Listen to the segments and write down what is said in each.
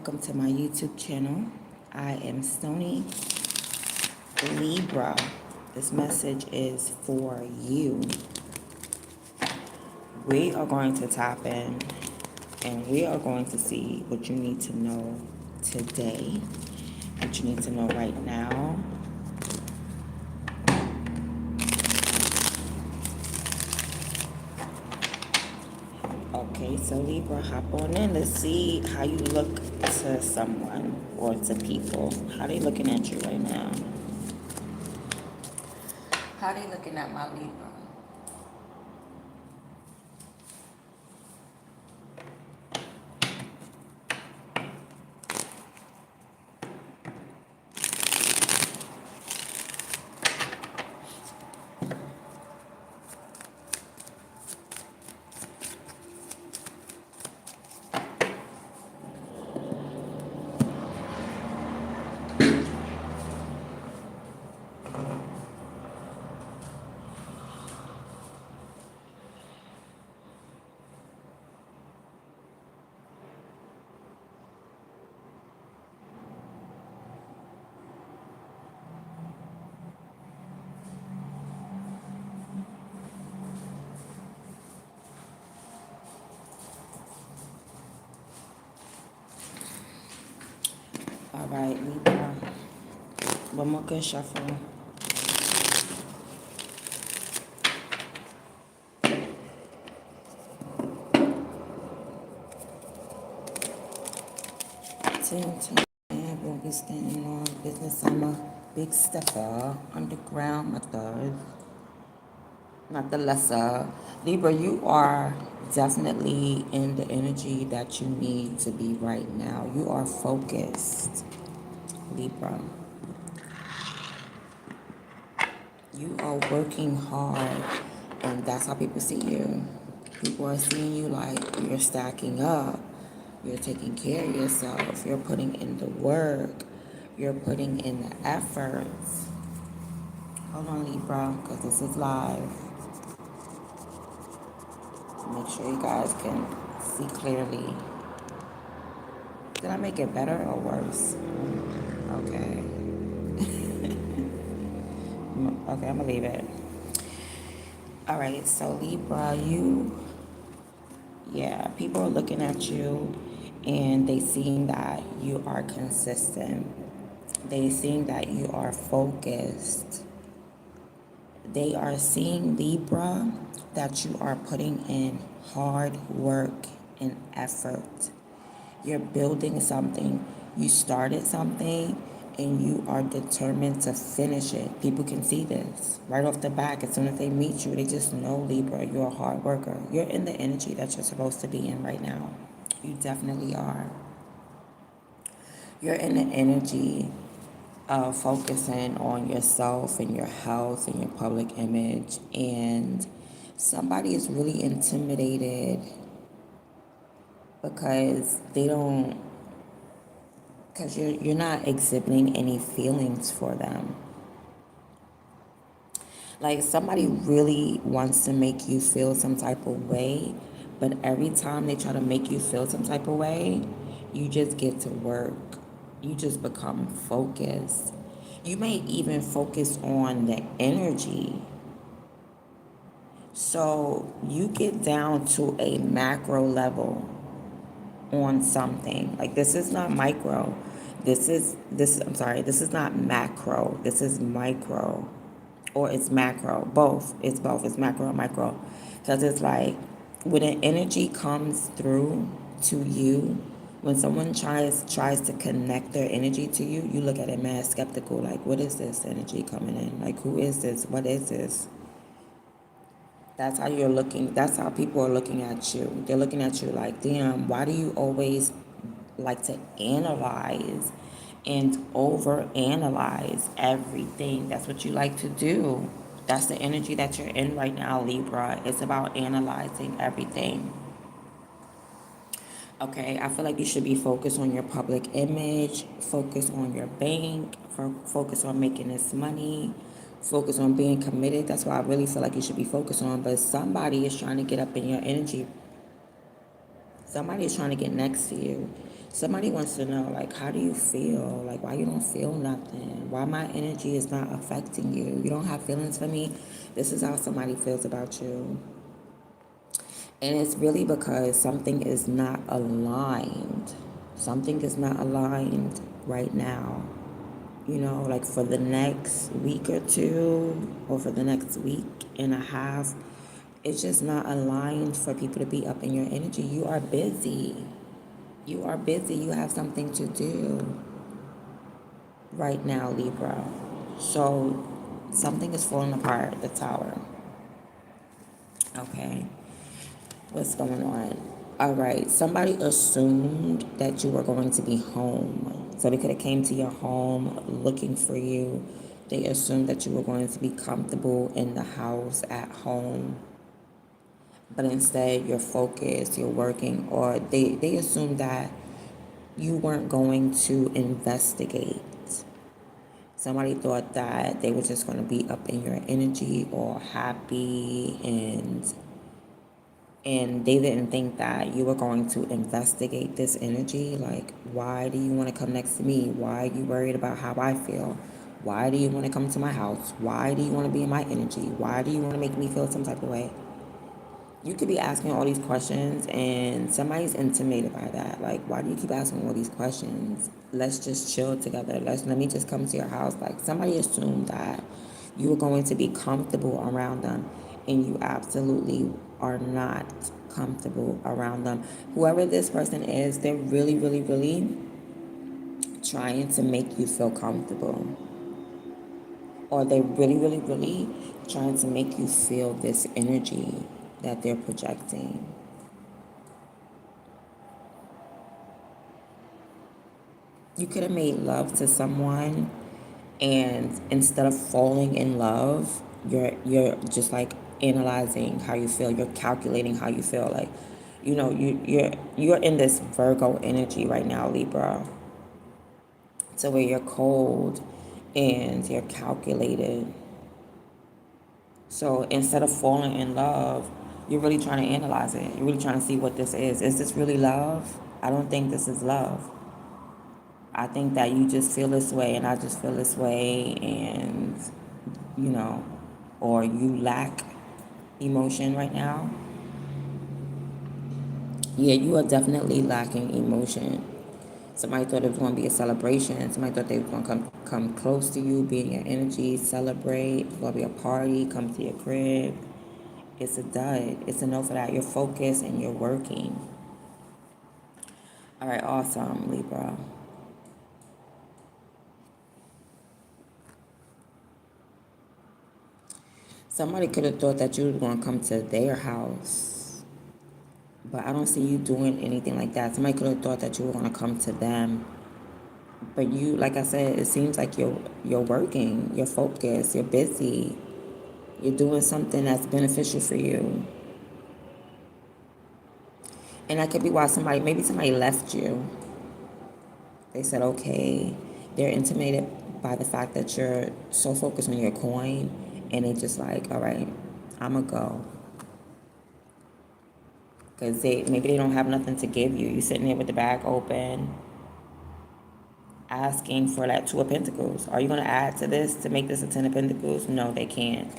welcome to my YouTube channel. I am Stony Libra. This message is for you. We are going to tap in and we are going to see what you need to know today, what you need to know right now. Okay, so Libra, hop on in. Let's see how you look to someone or to people. How they looking at you right now? How they looking at my Libra? All right, Libra. One more good shuffle. We'll be standing on business. I'm a big stepper, underground method, not the lesser. Libra, you are definitely in the energy that you need to be right now. You are focused, Libra. You are working hard, and that's how people see you. People are seeing you like you're stacking up. You're taking care of yourself. You're putting in the work. You're putting in the efforts. Hold on, Libra, because this is live. Make sure you guys can see clearly. Did I make it better or worse? Okay. Okay, I'm going to leave it. All right, so Libra, people are looking at you and they seeing that you are consistent. They seeing that you are focused. They are seeing, Libra, that you are putting in hard work and effort. You're building something. You started something and you are determined to finish it. People can see this right off the back. As soon as they meet you, they just know, Libra, you're a hard worker. You're in the energy that you're supposed to be in right now. You definitely are. You're in the energy of focusing on yourself and your health and your public image. And somebody is really intimidated because you're not exhibiting any feelings for them. Like, somebody really wants to make you feel some type of way, but every time they try to make you feel some type of way, you just get to work. You just become focused. You may even focus on the energy. So you get down to a macro level on something. Like, this is not micro. This is not macro. This is micro. Or it's macro. Both. It's both. It's macro and micro. Because it's like, when an energy comes through to you, when someone tries to connect their energy to you, you look at it mad skeptical. Like, what is this energy coming in? Like, who is this? What is this? That's how you're looking. That's how people are looking at you. They're looking at you like, damn, why do you always like to analyze and overanalyze everything? That's what you like to do. That's the energy that you're in right now, Libra. It's about analyzing everything. Okay, I feel like you should be focused on your public image, focus on your bank, focus on making this money, focus on being committed. That's what I really feel like you should be focused on. But somebody is trying to get up in your energy. Somebody is trying to get next to you. Somebody wants to know, like, how do you feel? Like, why you don't feel nothing? Why my energy is not affecting you? You don't have feelings for me? This is how somebody feels about you. And it's really because something is not aligned. Something is not aligned right now. You know, like for the next week or two, or for the next week and a half, it's just not aligned for people to be up in your energy. You are busy. You are busy. You have something to do right now, Libra. So something is falling apart, the tower. Okay. What's going on? All right. Somebody assumed that you were going to be home. So they could have came to your home looking for you. They assumed that you were going to be comfortable in the house at home. But instead you're focused, you're working, or they assumed that you weren't going to investigate. Somebody thought that they were just going to be up in your energy or happy, and they didn't think that you were going to investigate this energy. Like, why do you want to come next to me? Why are you worried about how I feel? Why do you want to come to my house? Why do you want to be in my energy? Why do you want to make me feel some type of way? You could be asking all these questions and somebody's intimidated by that. Like, why do you keep asking all these questions? Let's just chill together. Let me just come to your house. Like, somebody assumed that you were going to be comfortable around them, and you absolutely are not comfortable around them. Whoever this person is, they're really, really, really trying to make you feel comfortable. Or they're really, really, really trying to make you feel this energy that they're projecting. You could have made love to someone, and instead of falling in love, you're just like analyzing how you feel. You're calculating how you feel. Like, you know, you're in this Virgo energy right now, Libra, to where you're cold and you're calculated. So instead of falling in love, you're really trying to analyze it. You're really trying to see what this is. Is this really love? I don't think this is love. I think that you just feel this way and I just feel this way, and, you know, or you lack emotion right now. Yeah, you are definitely lacking emotion. Somebody thought it was going to be a celebration. Somebody thought they were going to come close to you, be in your energy, celebrate. It's going to be a party, come to your crib. It's a dud. It's a no for that. You're focused and you're working. All right, awesome, Libra. Somebody could have thought that you were going to come to their house, but I don't see you doing anything like that. Somebody could have thought that you were going to come to them, but you, like I said, it seems like you're working, you're focused, you're busy, you're doing something that's beneficial for you. And that could be why maybe somebody left you. They said, okay, they're intimidated by the fact that you're so focused on your coin, and they just like, all right, I'm going to go. Because maybe they don't have nothing to give you. You're sitting there with the bag open, asking for that Two of Pentacles. Are you going to add to this to make this a Ten of Pentacles? No, they can't.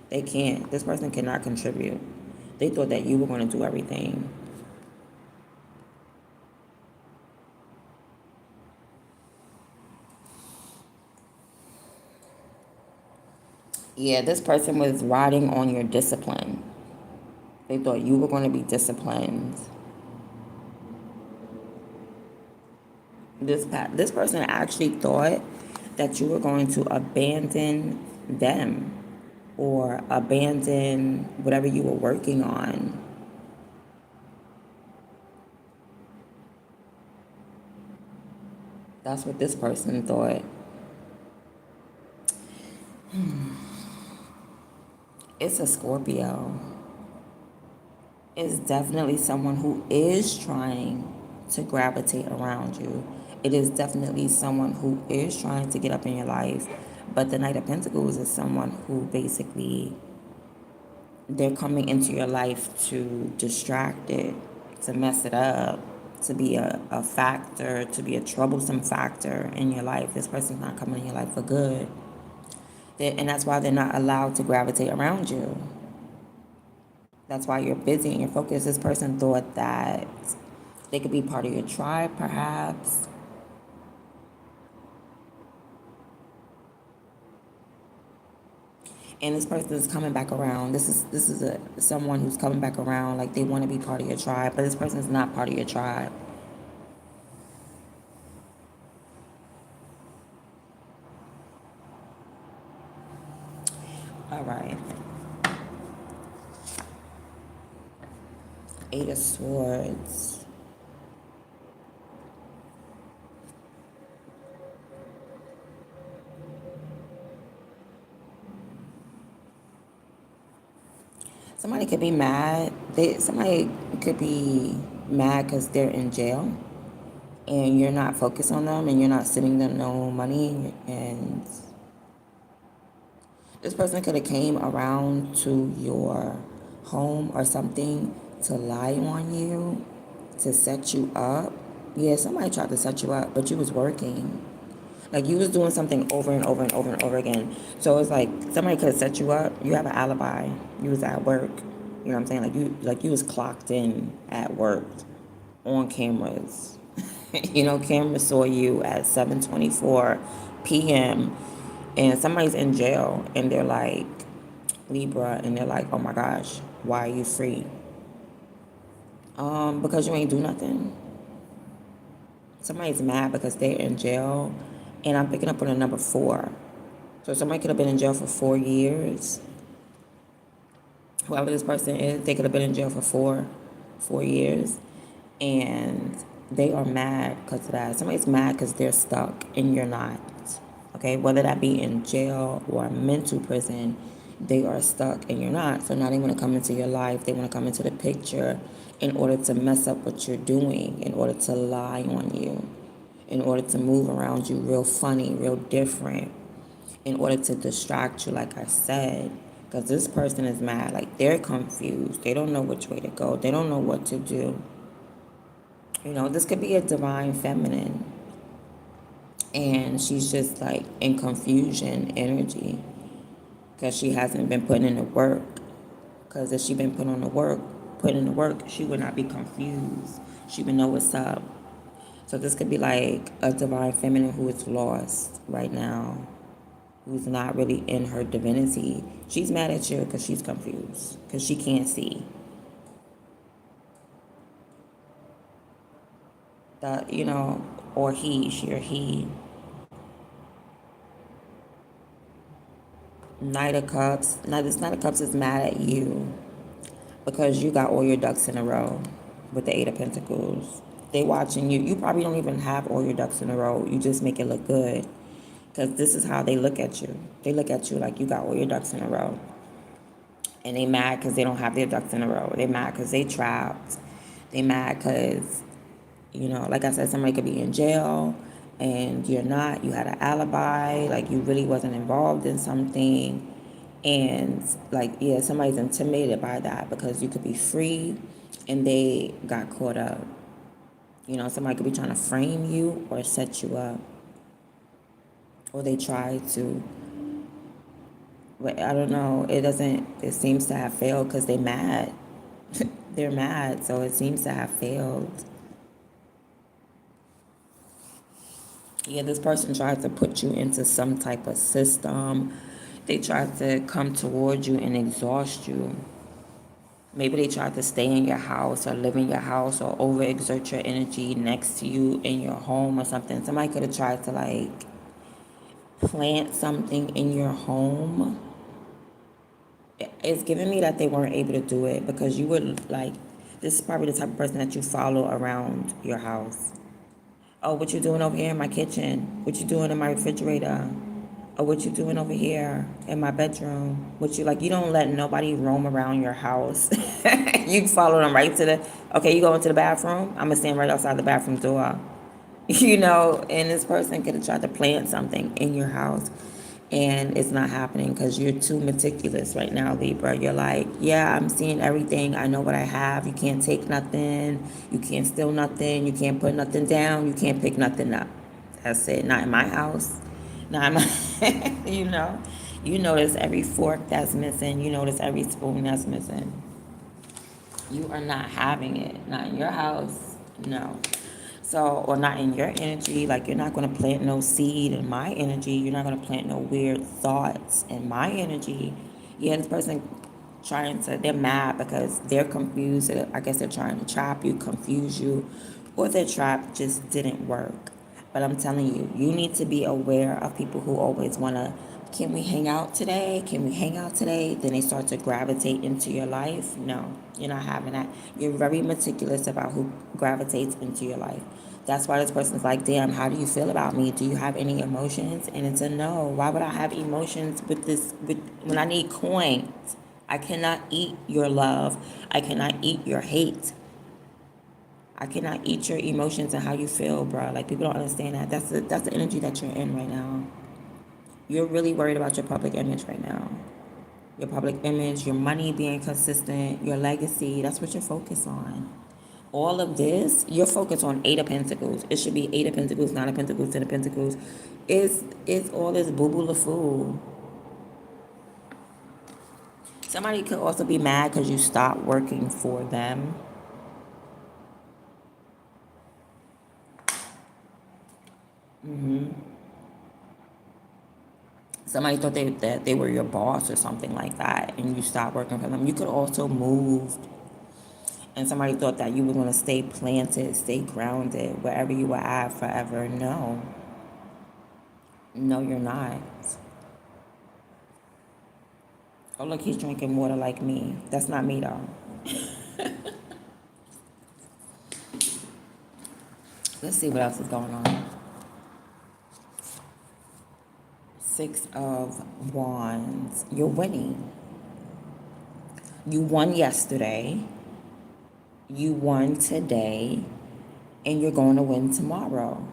They can't. This person cannot contribute. They thought that you were going to do everything. Yeah, this person was riding on your discipline. They thought you were going to be disciplined. This person actually thought that you were going to abandon them or abandon whatever you were working on. That's what this person thought. It's a Scorpio. It's definitely someone who is trying to gravitate around you. It is definitely someone who is trying to get up in your life. But the Knight of Pentacles is someone who basically, they're coming into your life to distract it, to mess it up, to be a factor, to be a troublesome factor in your life. This person's not coming in your life for good. And that's why they're not allowed to gravitate around you. That's why you're busy and you're focused. This person thought that they could be part of your tribe, perhaps. And this person is coming back around. This is someone who's coming back around, like they want to be part of your tribe, but this person is not part of your tribe. All right. Eight of Swords. Somebody could be mad. Somebody could be mad because they're in jail, and you're not focused on them, and you're not sending them no money. And this person could have came around to your home or something to lie on you, to set you up. Yeah, somebody tried to set you up, but you was working. Like you was doing something over and over and over and over again. So it's like somebody could have set you up. You have an alibi. You was at work. You know what I'm saying? Like you was clocked in at work on cameras. Cameras saw you at 7:24 p.m. and somebody's in jail and they're like Libra and they're like, "Oh my gosh, why are you free?" Because you ain't do nothing. Somebody's mad because they're in jail, and I'm picking up on the number 4. So somebody could have been in jail for 4 years. Whoever this person is, they could have been in jail for 4 years, and they are mad because of that. Somebody's mad because they're stuck and you're not. Okay, whether that be in jail or mental prison, they are stuck and you're not. So now they want to come into your life. They want to come into the picture in order to mess up what you're doing, in order to lie on you, in order to move around you real funny, real different, in order to distract you, like I said. Because this person is mad. Like they're confused. They don't know which way to go. They don't know what to do. This could be a divine feminine. And she's just like in confusion energy because she hasn't been putting in the work. Because if she'd been putting in the work, she would not be confused. She would know what's up. So this could be like a divine feminine who is lost right now, who's not really in her divinity. She's mad at you because she's confused, because she can't see. Or she or he. Knight of Cups. Now this Knight of Cups is mad at you because you got all your ducks in a row with the Eight of Pentacles. They watching you. You probably don't even have all your ducks in a row. You just make it look good because this is how they look at you. They look at you like you got all your ducks in a row. And they mad because they don't have their ducks in a row. They mad because they trapped. They mad because, like I said, somebody could be in jail and you're not. You had an alibi. Like you really wasn't involved in something. And somebody's intimidated by that because you could be free and they got caught up. Somebody could be trying to frame you or set you up. Or they try to. But I don't know. It seems to have failed because they're mad. They're mad, so it seems to have failed. Yeah, this person tried to put you into some type of system. They tried to come towards you and exhaust you. Maybe they tried to stay in your house or live in your house or overexert your energy next to you in your home or something. Somebody could have tried to plant something in your home. It's giving me that they weren't able to do it because you would this is probably the type of person that you follow around your house. Oh, what you doing over here in my kitchen? What you doing in my refrigerator? Or what you doing over here in my bedroom? You don't let nobody roam around your house. You follow them right to you go into the bathroom? I'm going to stand right outside the bathroom door. And this person could have tried to plant something in your house. And it's not happening because you're too meticulous right now, Libra. You're like, yeah, I'm seeing everything. I know what I have. You can't take nothing. You can't steal nothing. You can't put nothing down. You can't pick nothing up. That's it. Not in my house. Not in my, you know. You notice every fork that's missing. You notice every spoon that's missing. You are not having it. Not in your house. No. So, or not in your energy. Like, you're not going to plant no seed in my energy. You're not going to plant no weird thoughts in my energy. Yeah, this person trying to, they're mad because they're confused. I guess they're trying to trap you, confuse you, or their trap just didn't work. But I'm telling you, you need to be aware of people who always want to, can we hang out today? Can we hang out today? Then they start to gravitate into your life. No, you're not having that. You're very meticulous about who gravitates into your life. That's why this person's like, damn, how do you feel about me? Do you have any emotions? And it's a no. Why would I have emotions when I need coins? I cannot eat your love. I cannot eat your hate. I cannot eat your emotions and how you feel, bro. Like, people don't understand that. That's the energy that you're in right now. You're really worried about your public image right now. Your public image, your money being consistent, your legacy. That's what you're focused on. All of this, you're focused on Eight of Pentacles. It should be Eight of Pentacles, Nine of Pentacles, Ten of Pentacles. It's all this boo-boo la fool. Somebody could also be mad because you stopped working for them. Somebody thought that they were your boss or something like that, and you stopped working for them. You could also move, and somebody thought that you were going to stay planted, stay grounded, wherever you were at forever. No. No, you're not. Oh, look, he's drinking water like me. That's not me, though. Let's see what else is going on. Six of Wands. You're winning. You won yesterday. You won today. And you're going to win tomorrow.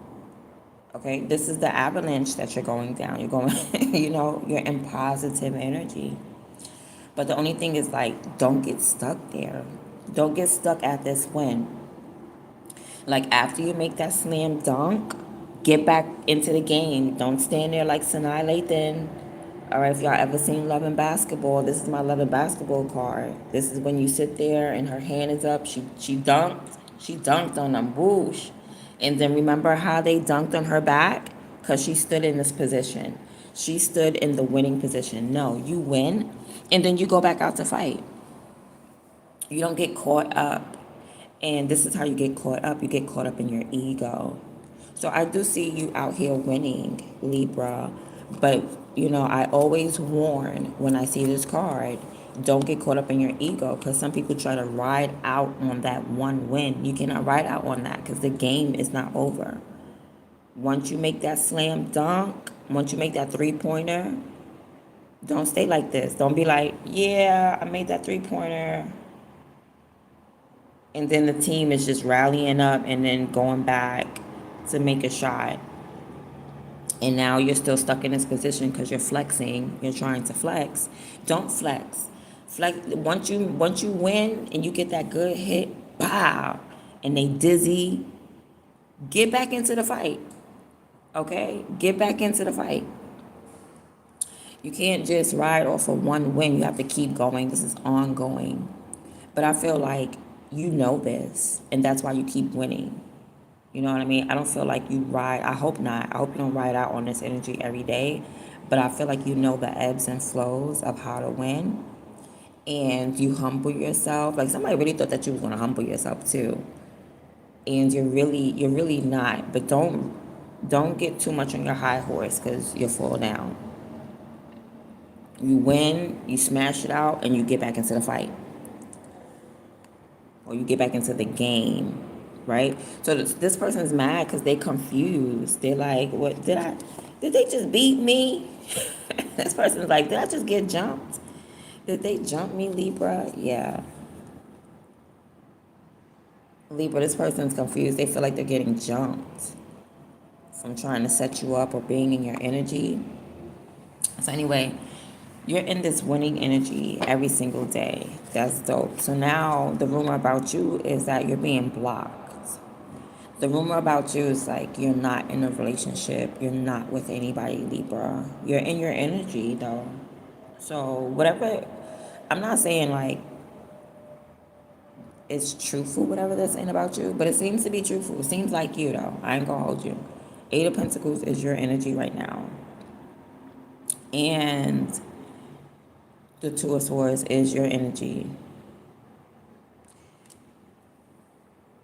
Okay? This is the avalanche that you're going down. You're going, you're in positive energy. But the only thing is, like, don't get stuck there. Don't get stuck at this win. Like, after you make that slam dunk, get back into the game. Don't stand there like Sanaa Lathan. All right, if y'all ever seen Love and Basketball, this is my Love and Basketball card. This is when you sit there and her hand is up. She dunked. She dunked on them. Whoosh. And then remember how they dunked on her back? Because she stood in this position. She stood in the winning position. No, you win, and then you go back out to fight. You don't get caught up. And this is how you get caught up. You get caught up in your ego. So I do see you out here winning, Libra. But, I always warn when I see this card, don't get caught up in your ego, because some people try to ride out on that one win. You cannot ride out on that because the game is not over. Once you make that slam dunk, once you make that three-pointer, don't stay like this. Don't be like, yeah, I made that three-pointer, and then the team is just rallying up and then going back to make a shot. And now you're still stuck in this position because you're flexing. You're trying to flex. Don't flex. Flex. Once you win and you get that good hit, pow, and they dizzy, get back into the fight. Okay? Get back into the fight. You can't just ride off of one win. You have to keep going. This is ongoing. But I feel like you know this, and that's why you keep winning. You know what I mean? I don't feel like you ride. I hope not. I hope you don't ride out on this energy every day. But I feel like you know the ebbs and flows of how to win. And you humble yourself. Like, somebody really thought that you was going to humble yourself too. And you're really not. But don't get too much on your high horse, because you'll fall down. You win, you smash it out, and you get back into the fight. Or you get back into the game, right? So this person's mad because they confused. They're like, what, did they just beat me? This person's like, did I just get jumped? Did they jump me, Libra? Yeah. Libra, this person's confused. They feel like they're getting jumped from trying to set you up or being in your energy. So anyway, you're in this winning energy every single day. That's dope. So now the rumor about you is that you're being blocked. The rumor about you is like you're not in a relationship. You're not with anybody, Libra. You're in your energy though. So whatever, I'm not saying like it's truthful, whatever they're saying about you, but it seems to be truthful. It seems like you though. I ain't gonna hold you. Eight of Pentacles is your energy right now. And the Two of Swords is your energy.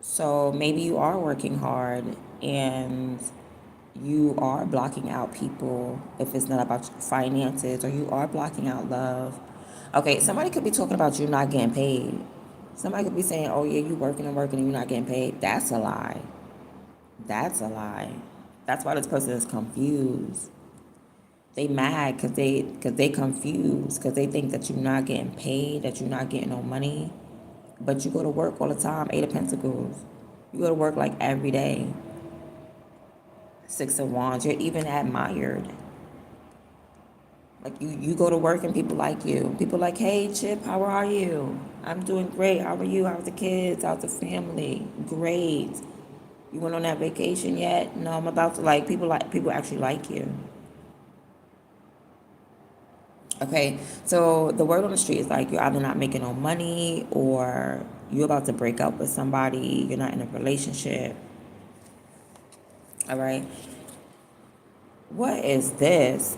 So maybe you are working hard and you are blocking out people if it's not about finances, or you are blocking out love. Okay, somebody could be talking about you not getting paid. Somebody could be saying, oh yeah, you working and working and you're not getting paid. That's a lie. That's a lie. That's why this person is confused. They mad because they confused, because they think that you're not getting paid, that you're not getting no money. But you go to work all the time. Eight of Pentacles. You go to work like every day. Six of Wands. You're even admired. Like you go to work and people like you. People like, hey Chip, how are you? I'm doing great. How are you? How's the kids? How's the family? Great. You went on that vacation yet? No, I'm about to. Like people actually like you. Okay, so the word on the street is like you're either not making no money, or you're about to break up with somebody. You're not in a relationship. All right. What is this?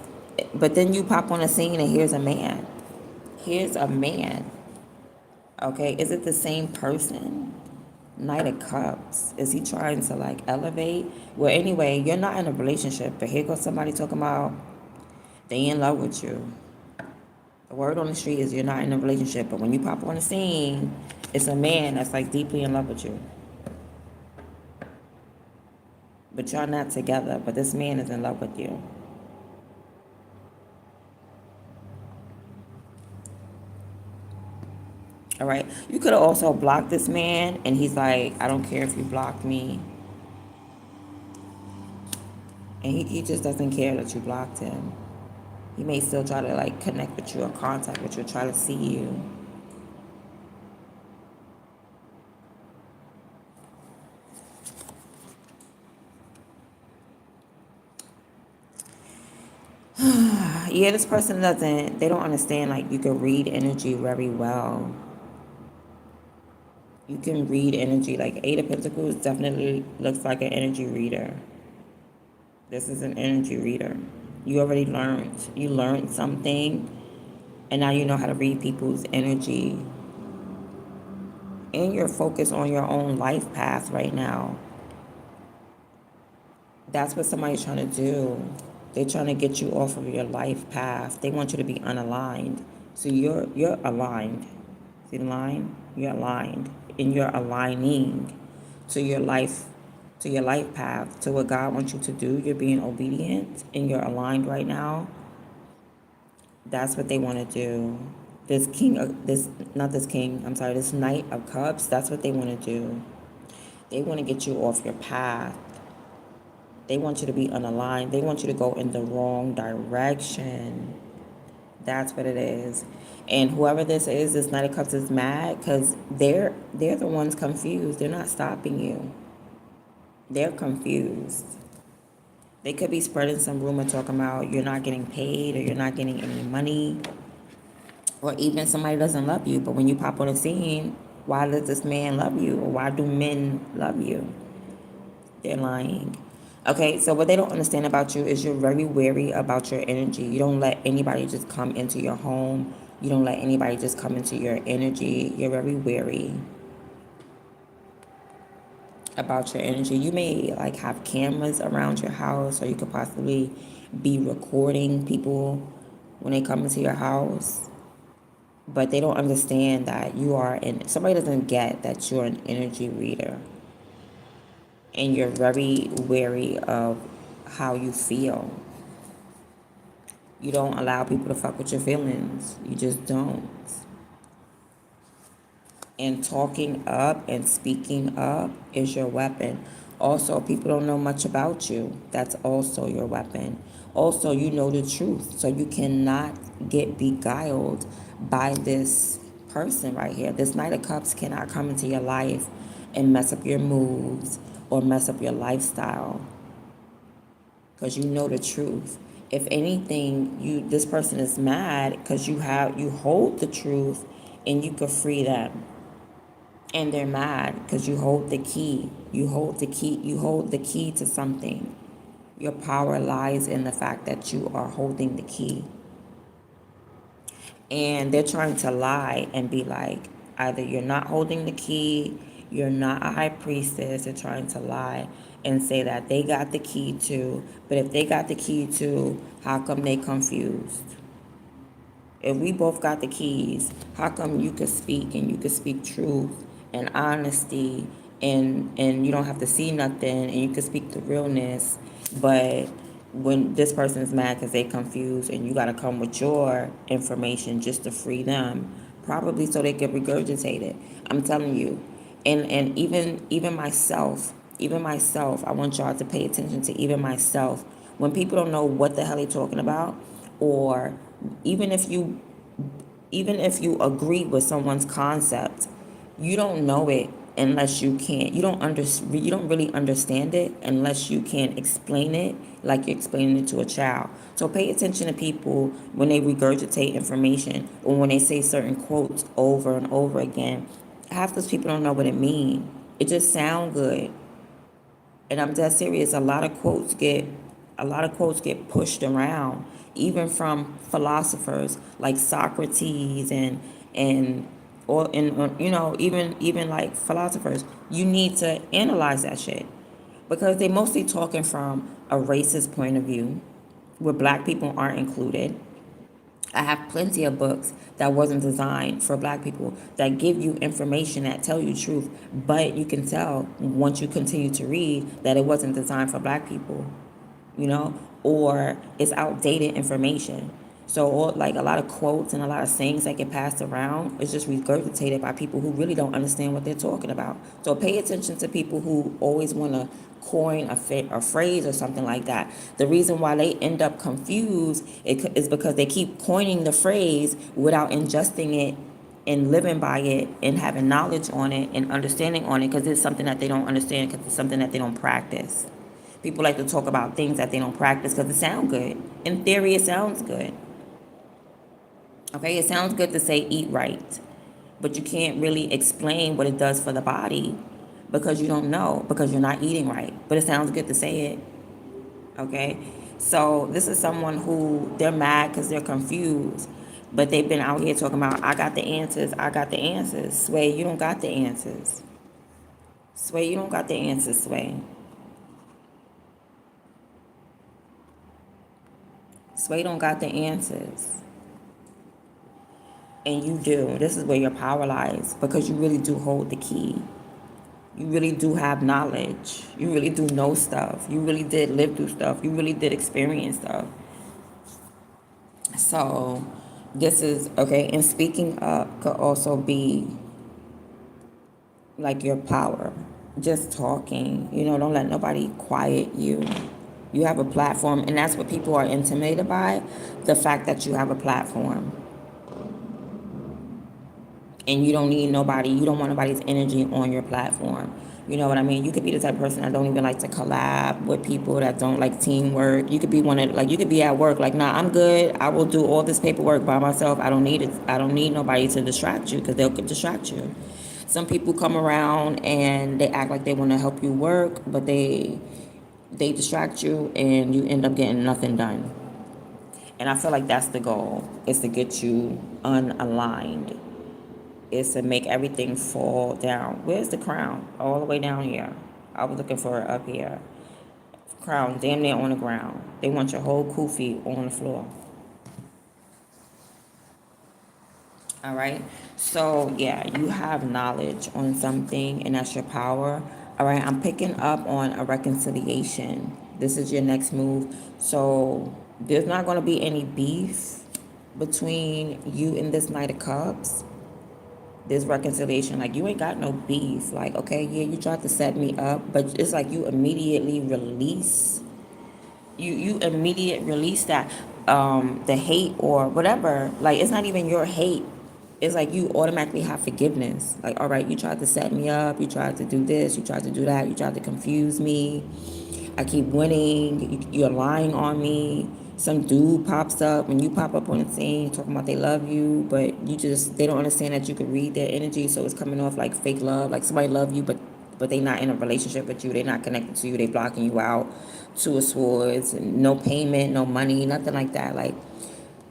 But then you pop on a scene and here's a man. Here's a man. Okay, is it the same person? Knight of Cups. Is he trying to like elevate? Well, anyway, you're not in a relationship, but here goes somebody talking about they in love with you. The word on the street is you're not in a relationship, but when you pop on the scene, it's a man that's like deeply in love with you. But y'all not together, but this man is in love with you. All right. You could have also blocked this man, and he's like, I don't care if you blocked me. And he just doesn't care that you blocked him. He may still try to like connect with you or contact with you, try to see you. Yeah, this person they don't understand like you can read energy very well. You can read energy. Like Eight of Pentacles definitely looks like an energy reader. This is an energy reader. You already learned. You learned something, and now you know how to read people's energy. And you're focused on your own life path right now. That's what somebody's trying to do. They're trying to get you off of your life path. They want you to be unaligned. So you're aligned. See the line? You're aligned. And you're aligning to your life path, to what God wants you to do. You're being obedient and you're aligned right now. That's what they want to do. This this Knight of Cups, that's what they want to do. They want to get you off your path. They want you to be unaligned. They want you to go in the wrong direction. That's what it is. And whoever this Knight of Cups is mad because they're the ones confused. They're not stopping you. They're confused. They could be spreading some rumor talking about you're not getting paid or you're not getting any money. Or even somebody doesn't love you. But when you pop on the scene, why does this man love you? Or why do men love you? They're lying. Okay, so what they don't understand about you is you're very wary about your energy. You don't let anybody just come into your home. You don't let anybody just come into your energy. You're very wary about your energy. You may like have cameras around your house, or you could possibly be recording people when they come into your house. But they don't understand that somebody doesn't get that you're an energy reader. And you're very wary of how you feel. You don't allow people to fuck with your feelings. You just don't. And talking up and speaking up is your weapon. Also, people don't know much about you. That's also your weapon. Also, you know the truth, so you cannot get beguiled by this person right here. This Knight of Cups cannot come into your life and mess up your moves or mess up your lifestyle, because you know the truth. If anything, this person is mad because you hold the truth and you could free them. And they're mad because you hold the key. You hold the key. You hold the key to something. Your power lies in the fact that you are holding the key. And they're trying to lie and be like, either you're not holding the key, you're not a high priestess. They're trying to lie and say that they got the key too. But if they got the key too, how come they confused? If we both got the keys, how come you could speak and you could speak truth and honesty, and you don't have to see nothing, and you could speak the realness, but when this person is mad because they confused and you got to come with your information just to free them, probably so they can regurgitate it. I'm telling you. And even myself, I want y'all to pay attention to even myself. When people don't know what the hell they're talking about, or even if you even if you agree with someone's concept, you don't know it unless you can't. You don't really understand it unless you can explain it like you're explaining it to a child. So pay attention to people when they regurgitate information or when they say certain quotes over and over again. Half those people don't know what it means. It just sound good. And I'm dead serious. A lot of quotes get pushed around, even from philosophers like Socrates and even like philosophers. You need to analyze that shit because they mostly talking from a racist point of view, where black people aren't included. I have plenty of books that wasn't designed for black people that give you information that tell you truth, but you can tell once you continue to read that it wasn't designed for black people, or it's outdated information. So, like a lot of quotes and a lot of sayings that get passed around is just regurgitated by people who really don't understand what they're talking about. So, pay attention to people who always want to coin a phrase or something like that. The reason why they end up confused is because they keep coining the phrase without ingesting it and living by it and having knowledge on it and understanding on it, because it's something that they don't understand, because it's something that they don't practice. People like to talk about things that they don't practice because it sounds good. In theory, it sounds good. Okay, it sounds good to say eat right, but you can't really explain what it does for the body because you don't know, because you're not eating right. But it sounds good to say it. Okay, so this is someone who they're mad because they're confused, but they've been out here talking about, I got the answers, I got the answers. Sway, you don't got the answers. Sway, you don't got the answers, Sway. Sway don't got the answers. And you do. This is where your power lies, because you really do hold the key. You really do have knowledge. You really do know stuff. You really did live through stuff. You really did experience stuff. So this is okay. And speaking up could also be like your power. Just talking. Don't let nobody quiet you. You have a platform, and that's what people are intimidated by, the fact that you have a platform. And you don't need nobody, you don't want nobody's energy on your platform. You know what I mean? You could be the type of person that don't even like to collab with people, that don't like teamwork. You could be you could be at work like, nah, I'm good. I will do all this paperwork by myself. I don't need it. I don't need nobody to distract you, because they'll distract you. Some people come around and they act like they want to help you work, but they distract you and you end up getting nothing done. And I feel like that's the goal, is to get you unaligned. Is to make everything fall down. Where's the crown? All the way down here. I was looking for it up here. Crown damn near on the ground. They want your whole kufi on the floor. All right. So yeah, you have knowledge on something, and that's your power. All right. I'm picking up on a reconciliation. This is your next move. So there's not going to be any beef between you and this Knight of Cups. There's reconciliation. Like, you ain't got no beef. Like, okay, yeah, you tried to set me up, but it's like you immediately release. You immediate release that the hate or whatever. Like, it's not even your hate. It's like you automatically have forgiveness. Like, all right, you tried to set me up, you tried to do this, you tried to do that, you tried to confuse me. I keep winning. You're lying on me. Some dude pops up and you pop up on the scene talking about they love you, but they don't understand that you can read their energy, so it's coming off like fake love. Like, somebody love you, but they not in a relationship with you. They not connected to you. They blocking you out. Two of Swords, no payment, no money, nothing like that. Like,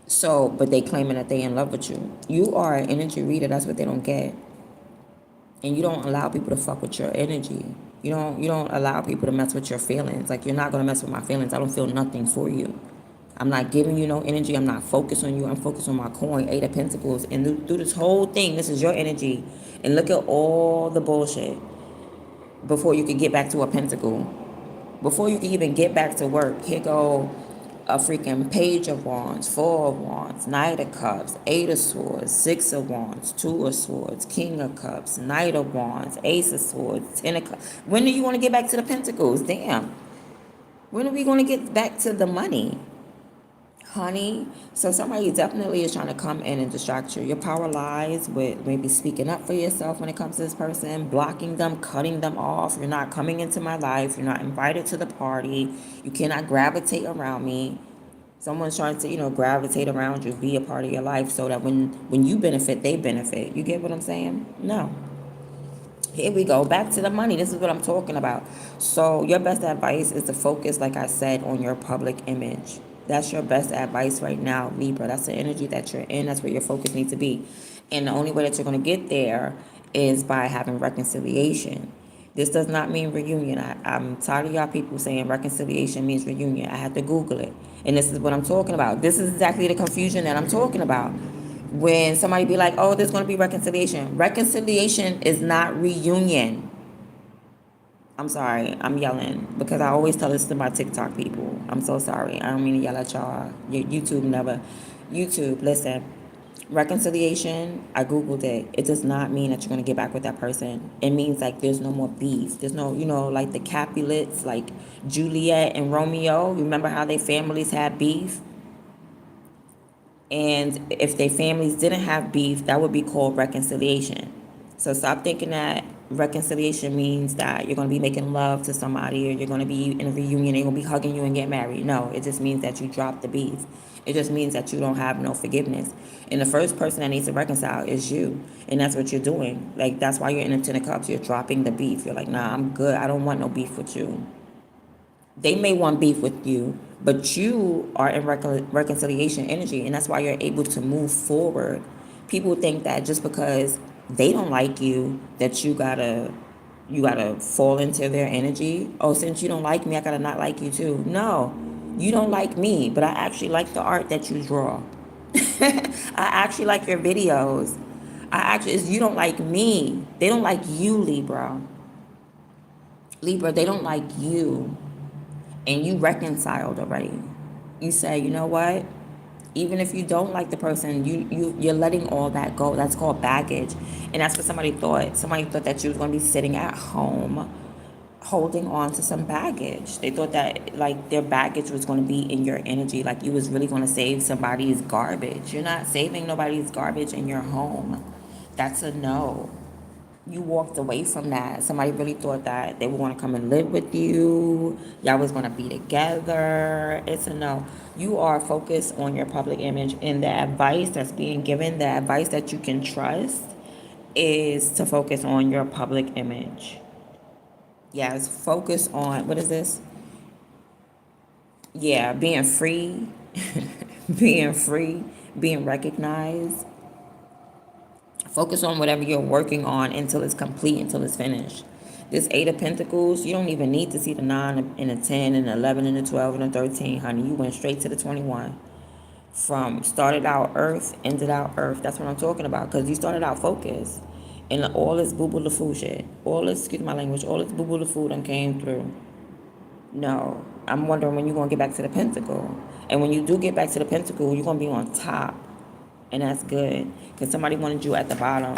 so, but they claiming that they in love with you. You are an energy reader. That's what they don't get. And you don't allow people to fuck with your energy. You don't allow people to mess with your feelings. Like, you're not gonna mess with my feelings. I don't feel nothing for you. I'm not giving you no energy. I'm not focused on you. I'm focused on my coin, Eight of Pentacles. And through this whole thing, this is your energy. And look at all the bullshit before you can get back to a pentacle. Before you can even get back to work, here go a freaking Page of Wands, Four of Wands, Knight of Cups, Eight of Swords, Six of Wands, Two of Swords, King of Cups, Knight of Wands, Ace of Swords, Ten of Cups. When do you want to get back to the Pentacles? Damn. When are we going to get back to the money? Honey, so somebody definitely is trying to come in and distract you. Your power lies with maybe speaking up for yourself when it comes to this person, blocking them, cutting them off. You're not coming into my life. You're not invited to the party. You cannot gravitate around me. Someone's trying to, gravitate around you, be a part of your life so that when you benefit, they benefit. You get what I'm saying? No. Here we go. Back to the money. This is what I'm talking about. So your best advice is to focus, like I said, on your public image. That's your best advice right now, Libra. That's the energy that you're in. That's where your focus needs to be. And the only way that you're going to get there is by having reconciliation. This does not mean reunion. I'm tired of y'all people saying reconciliation means reunion. I had to Google it. And this is what I'm talking about. This is exactly the confusion that I'm talking about. When somebody be like, oh, there's going to be reconciliation. Reconciliation is not reunion. I'm sorry, I'm yelling because I always tell this to my TikTok people. I'm so sorry. I don't mean to yell at y'all. YouTube, listen. Reconciliation, I Googled it. It does not mean that you're going to get back with that person. It means like there's no more beef. There's no, like the Capulets, like Juliet and Romeo. Remember how their families had beef? And if their families didn't have beef, that would be called reconciliation. So stop thinking that reconciliation means that you're going to be making love to somebody or you're going to be in a reunion, they're going to be hugging you and get married. No, it just means that you dropped the beef. It just means that you don't have no forgiveness. And the first person that needs to reconcile is you. And that's what you're doing. Like, that's why you're in the Ten of Cups. You're dropping the beef. You're like, nah, I'm good. I don't want no beef with you. They may want beef with you, but you are in reconciliation energy, and that's why you're able to move forward. People think that just because they don't like you, that you gotta fall into their energy. Oh, since you don't like me, I gotta not like you too. No, you don't like me, but I actually like the art that you draw. I actually like your videos. You don't like me. They don't like you, Libra. Libra, they don't like you. And you reconciled already. You say, you know what? Even if you don't like the person, you're letting all that go. That's called baggage. And that's what somebody thought. Somebody thought that you was going to be sitting at home holding on to some baggage. They thought that like their baggage was going to be in your energy. Like you was really going to save somebody's garbage. You're not saving nobody's garbage in your home. That's a no. You walked away from that. Somebody really thought that they were going to come and live with you. Y'all was going to be together. It's a no. You are focused on your public image, and the advice that's being given, the advice that you can trust, is to focus on your public image. Yes, focus on, what is this? Yeah, being free, being free, being recognized. Focus on whatever you're working on until it's complete, until it's finished. This Eight of Pentacles, you don't even need to see the 9 and the 10 and the 11 and the 12 and the 13, honey. You went straight to the 21. From started out earth, ended out earth. That's what I'm talking about, because you started out focused. And all this boo-boo the food shit. All this, excuse my language, all this boo-boo the food done came through. No. I'm wondering when you're going to get back to the Pentacle. And when you do get back to the Pentacle, you're going to be on top. And that's good, because somebody wanted you at the bottom.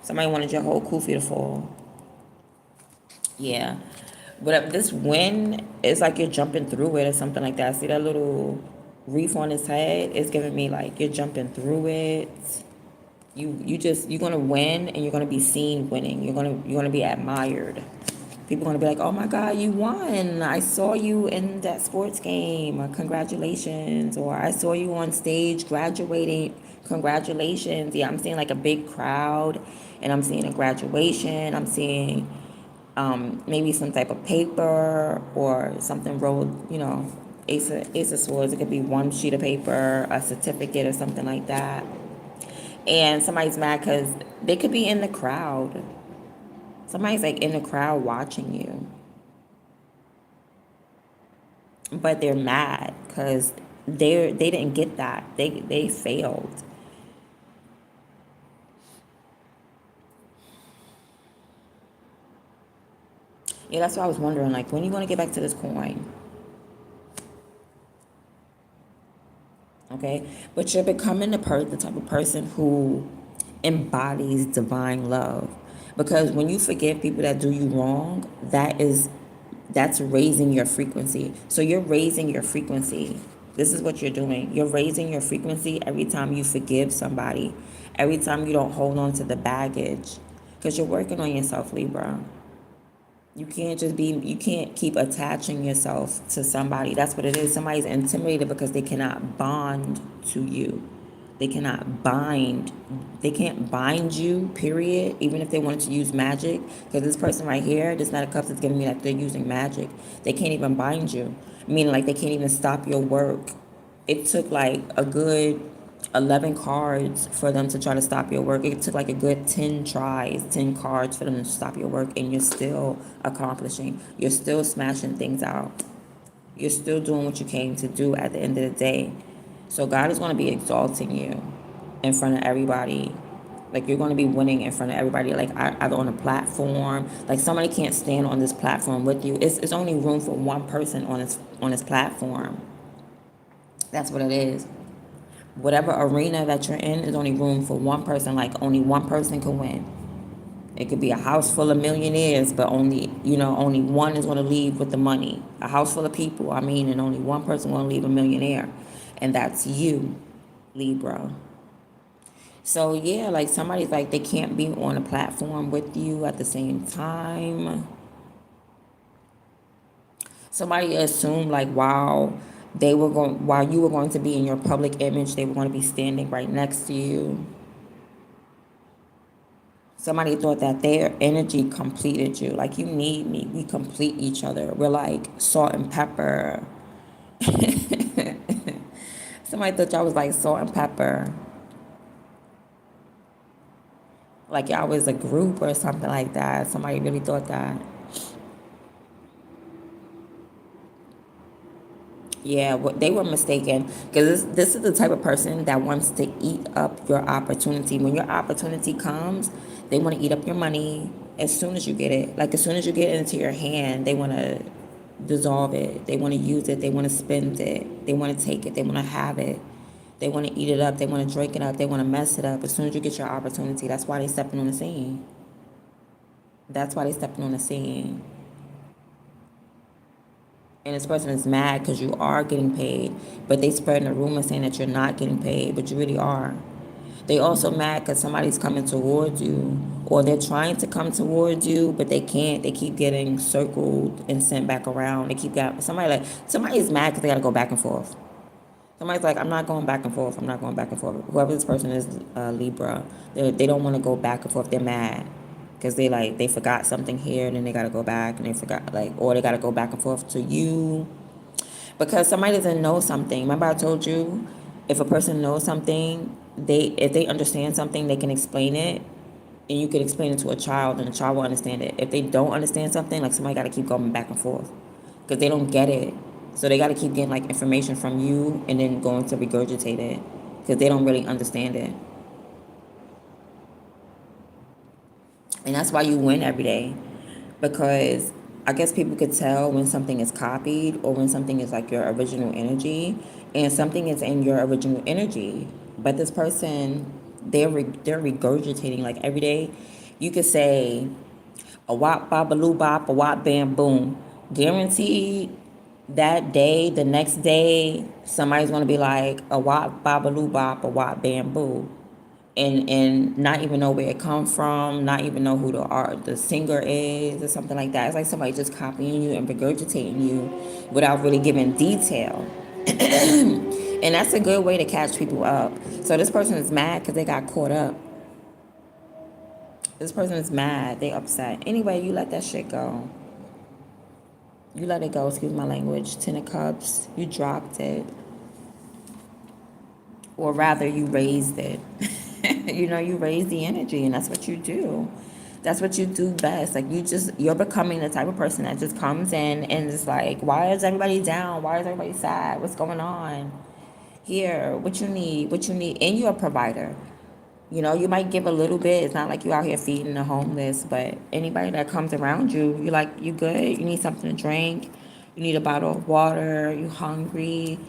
Somebody wanted your whole kufi to fall. Yeah. But this wind is like you're jumping through it or something like that. See that little reef on his head? It's giving me like you're jumping through it. You're gonna win and you're gonna be seen winning. You're gonna be admired. People are gonna be like, oh my God, you won. I saw you in that sports game. Or, congratulations. Or I saw you on stage graduating. Congratulations. Yeah, I'm seeing like a big crowd and I'm seeing a graduation. I'm seeing maybe some type of paper or something rolled, ace of swords. It could be one sheet of paper, a certificate or something like that. And somebody's mad because they could be in the crowd. Somebody's like in the crowd watching you. But they're mad because they didn't get that. They failed. Yeah, that's why I was wondering, like, when are you going to get back to this coin? Okay, but you're becoming the type of person who embodies divine love, because when you forgive people that do you wrong, that's raising your frequency. So you're raising your frequency. This is what you're doing. You're raising your frequency every time you forgive somebody, every time you don't hold on to the baggage, because you're working on yourself, Libra. You can't keep attaching yourself to somebody. That's what it is. Somebody's intimidated because they cannot bond to you. They can't bind you, period, even if they wanted to use magic. Because this person right here, this Knight of Cups is giving me that they're using magic. They can't even bind you. Meaning like they can't even stop your work. It took like a good 11 cards for them to try to stop your work. It took like a good 10 tries, 10 cards for them to stop your work, and you're still accomplishing. You're still smashing things out. You're still doing what you came to do at the end of the day. So God is going to be exalting you in front of everybody. Like you're going to be winning in front of everybody, like either on a platform. Like somebody can't stand on this platform with you. It's only room for one person on this platform. That's what it is. Whatever arena that you're in is only room for one person. Like only one person can win. It could be a house full of millionaires, but only one is going to leave with the money. A house full of people, and only one person going to leave a millionaire, and that's you, Libra. So yeah, like somebody's like they can't be on a platform with you at the same time. Somebody assumed like while you were going to be in your public image, they were going to be standing right next to you. Somebody thought that their energy completed you. Like, you need me. We complete each other. We're like salt and pepper. Somebody thought y'all was like salt and pepper. Like y'all was a group or something like that. Somebody really thought that. Yeah, they were mistaken, because this is the type of person that wants to eat up your opportunity. When your opportunity comes, they want to eat up your money as soon as you get it. Like as soon as you get it into your hand, they want to dissolve it. They want to use it. They want to spend it. They want to take it. They want to have it. They want to eat it up. They want to drink it up. They want to mess it up. As soon as you get your opportunity, that's why they stepping on the scene. That's why they stepping on the scene. And this person is mad because you are getting paid, but they spreading a rumor saying that you're not getting paid, but you really are. They also mad because somebody's coming towards you, or they're trying to come towards you, but they can't. They keep getting circled and sent back around. Somebody's mad because they got to go back and forth. Somebody's like, I'm not going back and forth. I'm not going back and forth. Whoever this person is, Libra, they don't want to go back and forth. They're mad because they forgot something here, and then they got to go back, and they forgot, or they got to go back and forth to you because somebody doesn't know something. Remember I told you, if a person knows something, if they understand something, they can explain it, and you can explain it to a child, and a child will understand it. If they don't understand something, like somebody got to keep going back and forth because they don't get it. So they got to keep getting like information from you and then going to regurgitate it because they don't really understand it. And that's why you win every day, because I guess people could tell when something is copied or when something is like your original energy, and something is in your original energy. But this person they're regurgitating like every day. You could say a wop babaloo bop, a wop bam boom. Guaranteed that day, the next day, somebody's gonna be like a wop babaloo bop, a wop bamboo. And not even know where it comes from, not even know who the singer is or something like that. It's like somebody just copying you and regurgitating you without really giving detail. And that's a good way to catch people up. So this person is mad because they got caught up. This person is mad, they upset. Anyway, you let that shit go. You let it go, excuse my language. 10 of Cups, you dropped it. Or rather, you raised it. You raise the energy, and that's what you do. That's what you do best. Like, you're becoming the type of person that just comes in and is like, why is everybody down? Why is everybody sad? What's going on? Here, what you need. And you're a provider. You might give a little bit. It's not like you out here feeding the homeless, but anybody that comes around you, you good? You need something to drink? You need a bottle of water? You hungry?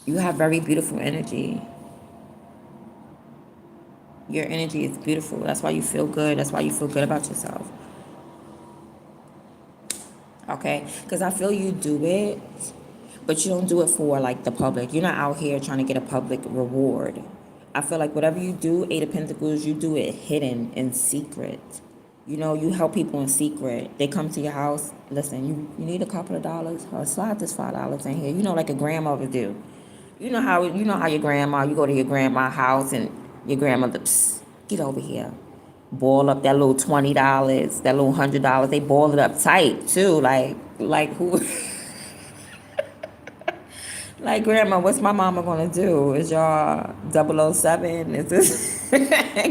You have very beautiful energy. Your energy is beautiful. That's why you feel good. That's why you feel good about yourself. Okay? Because I feel you do it, but you don't do it for like the public. You're not out here trying to get a public reward. I feel like whatever you do, Eight of Pentacles, you do it hidden in secret. You help people in secret. They come to your house. Listen, you need a couple of dollars. Slide this $5 in here. Like a grandmother do. You know how your grandma. You go to your grandma's house and your grandmother, psst, get over here. Boil up that little $20, that little $100. They boil it up tight too. Like who? Like, grandma, what's my mama gonna do? Is y'all 007? Is this?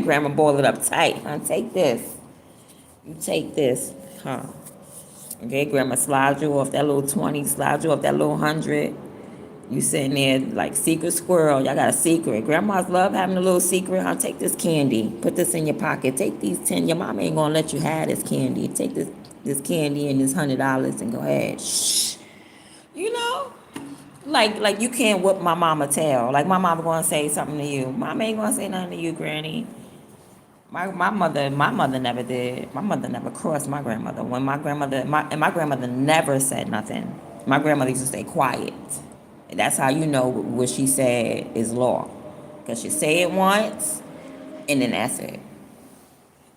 Grandma, boil it up tight. Huh? Take this. You take this. Huh? Okay, grandma, slide you off that little 20, slide you off that little 100. You sitting there like secret squirrel. Y'all got a secret. Grandmas love having a little secret. Huh? Take this candy. Put this in your pocket. Take these 10. Your mama ain't gonna let you have this candy. Take this candy and this $100 and go ahead. Shh. You know? Like you can't whoop my mama tail. Like my mama gonna say something to you. Mama ain't gonna say nothing to you, Granny. My mother never did. My mother never crossed my grandmother. My grandmother never said nothing. My grandmother used to stay quiet. And that's how you know what she said is law. Because she say it once, and then that's it.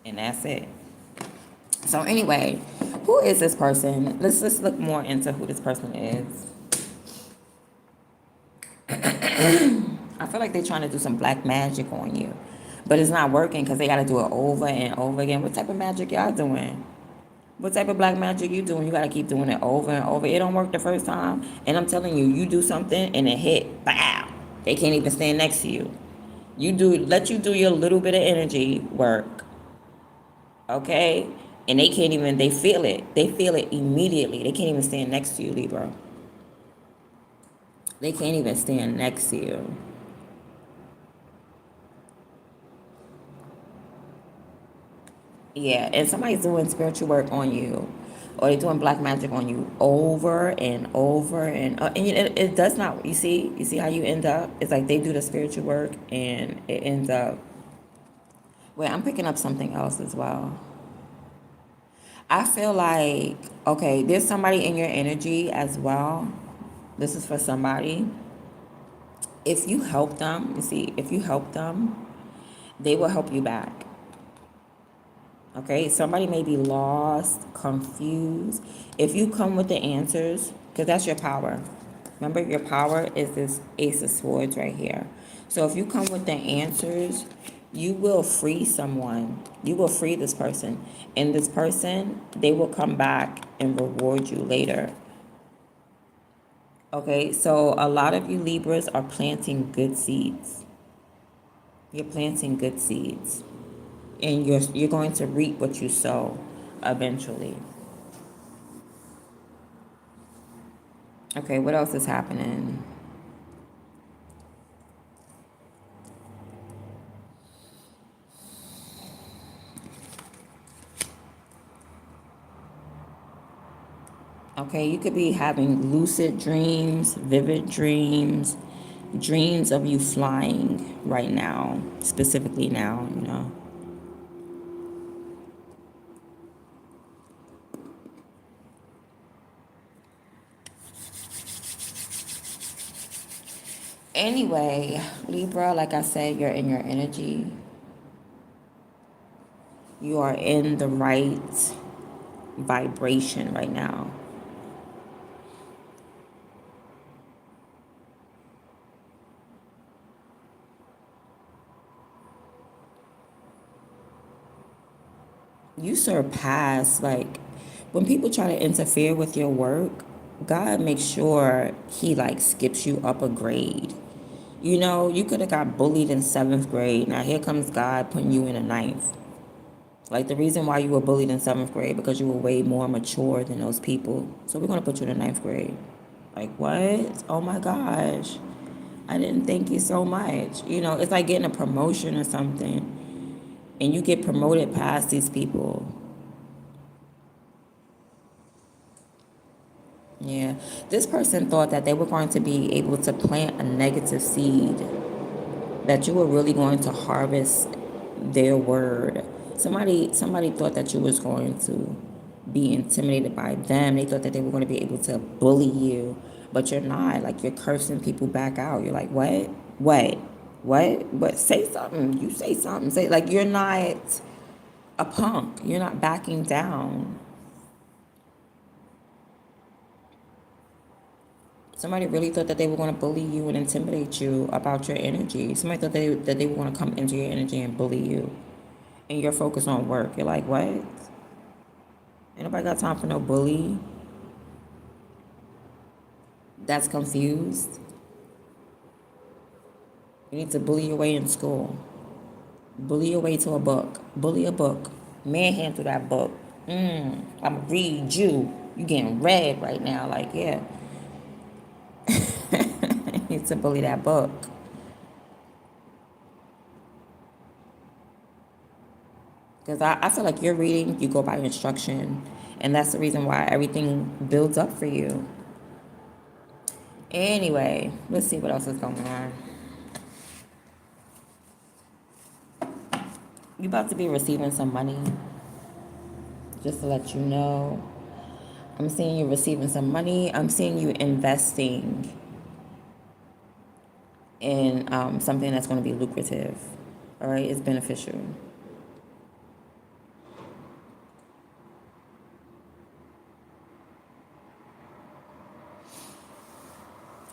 And that's it. So anyway, who is this person? Let's look more into who this person is. I feel like they're trying to do some black magic on you. But it's not working because they got to do it over and over again. What type of magic y'all doing? What type of black magic you doing? You got to keep doing it over and over. It don't work the first time. And I'm telling you, you do something and it hit. Bow. They can't even stand next to you. Let you do your little bit of energy work. Okay? And they feel it. They feel it immediately. They can't even stand next to you, Libra. They can't even stand next to you. Yeah, and somebody's doing spiritual work on you, or they're doing black magic on you over and over and it does not. You see how you end up. It's like they do the spiritual work and it ends up. Wait, I'm picking up something else as well. I feel like okay, there's somebody in your energy as well. This is for somebody. If you help them, if you help them, they will help you back. Okay, somebody may be lost, confused. If you come with the answers, because that's your power. Remember, your power is this Ace of Swords right here. So if you come with the answers, you will free someone. You will free this person. And this person, they will come back and reward you later. Okay, so a lot of you Libras are planting good seeds. You're planting good seeds. And you're going to reap what you sow eventually. Okay, what else is happening? Okay, you could be having lucid dreams, vivid dreams. dreams of you flying right now, specifically now, you know. Anyway, Libra, like I said, you're in your energy. You are in the right vibration right now. You surpass, like, when people try to interfere with your work, God makes sure he like skips you up a grade. You know, you could have got bullied in 7th grade. Now here comes God putting you in a ninth. Like, the reason why you were bullied in 7th grade because you were way more mature than those people. So we're gonna put you in the ninth grade. Like, what? Oh my gosh. I didn't thank you so much. You know, it's like getting a promotion or something, and you get promoted past these people. Yeah. This person thought that they were going to be able to plant a negative seed, that you were really going to harvest their word. Somebody thought that you was going to be intimidated by them. They thought that they were going to be able to bully you, but you're not. Like, you're cursing people back out. You're like, what? What? What? Say something. You say something. Say, like, you're not a punk. You're not backing down. Somebody really thought that they were going to bully you and intimidate you about your energy. Somebody thought that they were going to come into your energy and bully you. And you're focused on work. You're like, what? Ain't nobody got time for no bully that's confused. You need to bully your way in school. Bully your way to a book. Bully a book. Manhandle that book. I'm going to read you. You getting read right now. Like, yeah. You need to bully that book. Because I feel like you're reading, you go by instruction. And that's the reason why everything builds up for you. Anyway, let's see what else is going on. You about to be receiving some money. Just to let you know. I'm seeing you receiving some money. I'm seeing you investing in something that's going to be lucrative. All right? It's beneficial.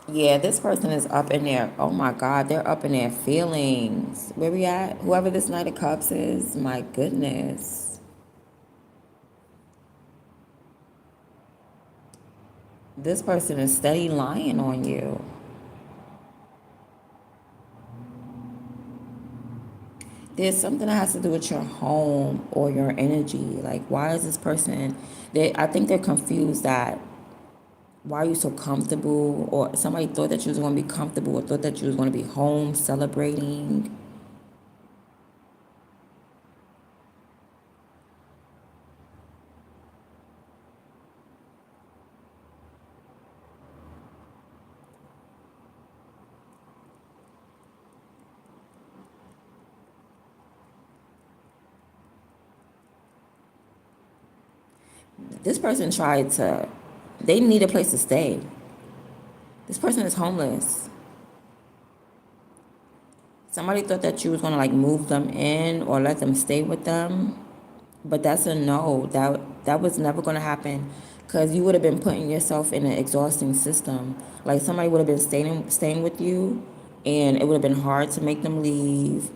Yeah, this person is up in there. Oh my God, they're up in their feelings. Where we at? Whoever this Knight of Cups is, my goodness. This person is steady lying on you. There's something that has to do with your home or your energy. Like, why is this person? I think they're confused that why are you so comfortable? Or somebody thought that you was going to be comfortable or thought that you was going to be home celebrating. This person tried to, they need a place to stay. This person is homeless. Somebody thought that you was going to like move them in or let them stay with them. But that's a no. That was never going to happen, because you would have been putting yourself in an exhausting system. Like, somebody would have been staying with you, and it would have been hard to make them leave.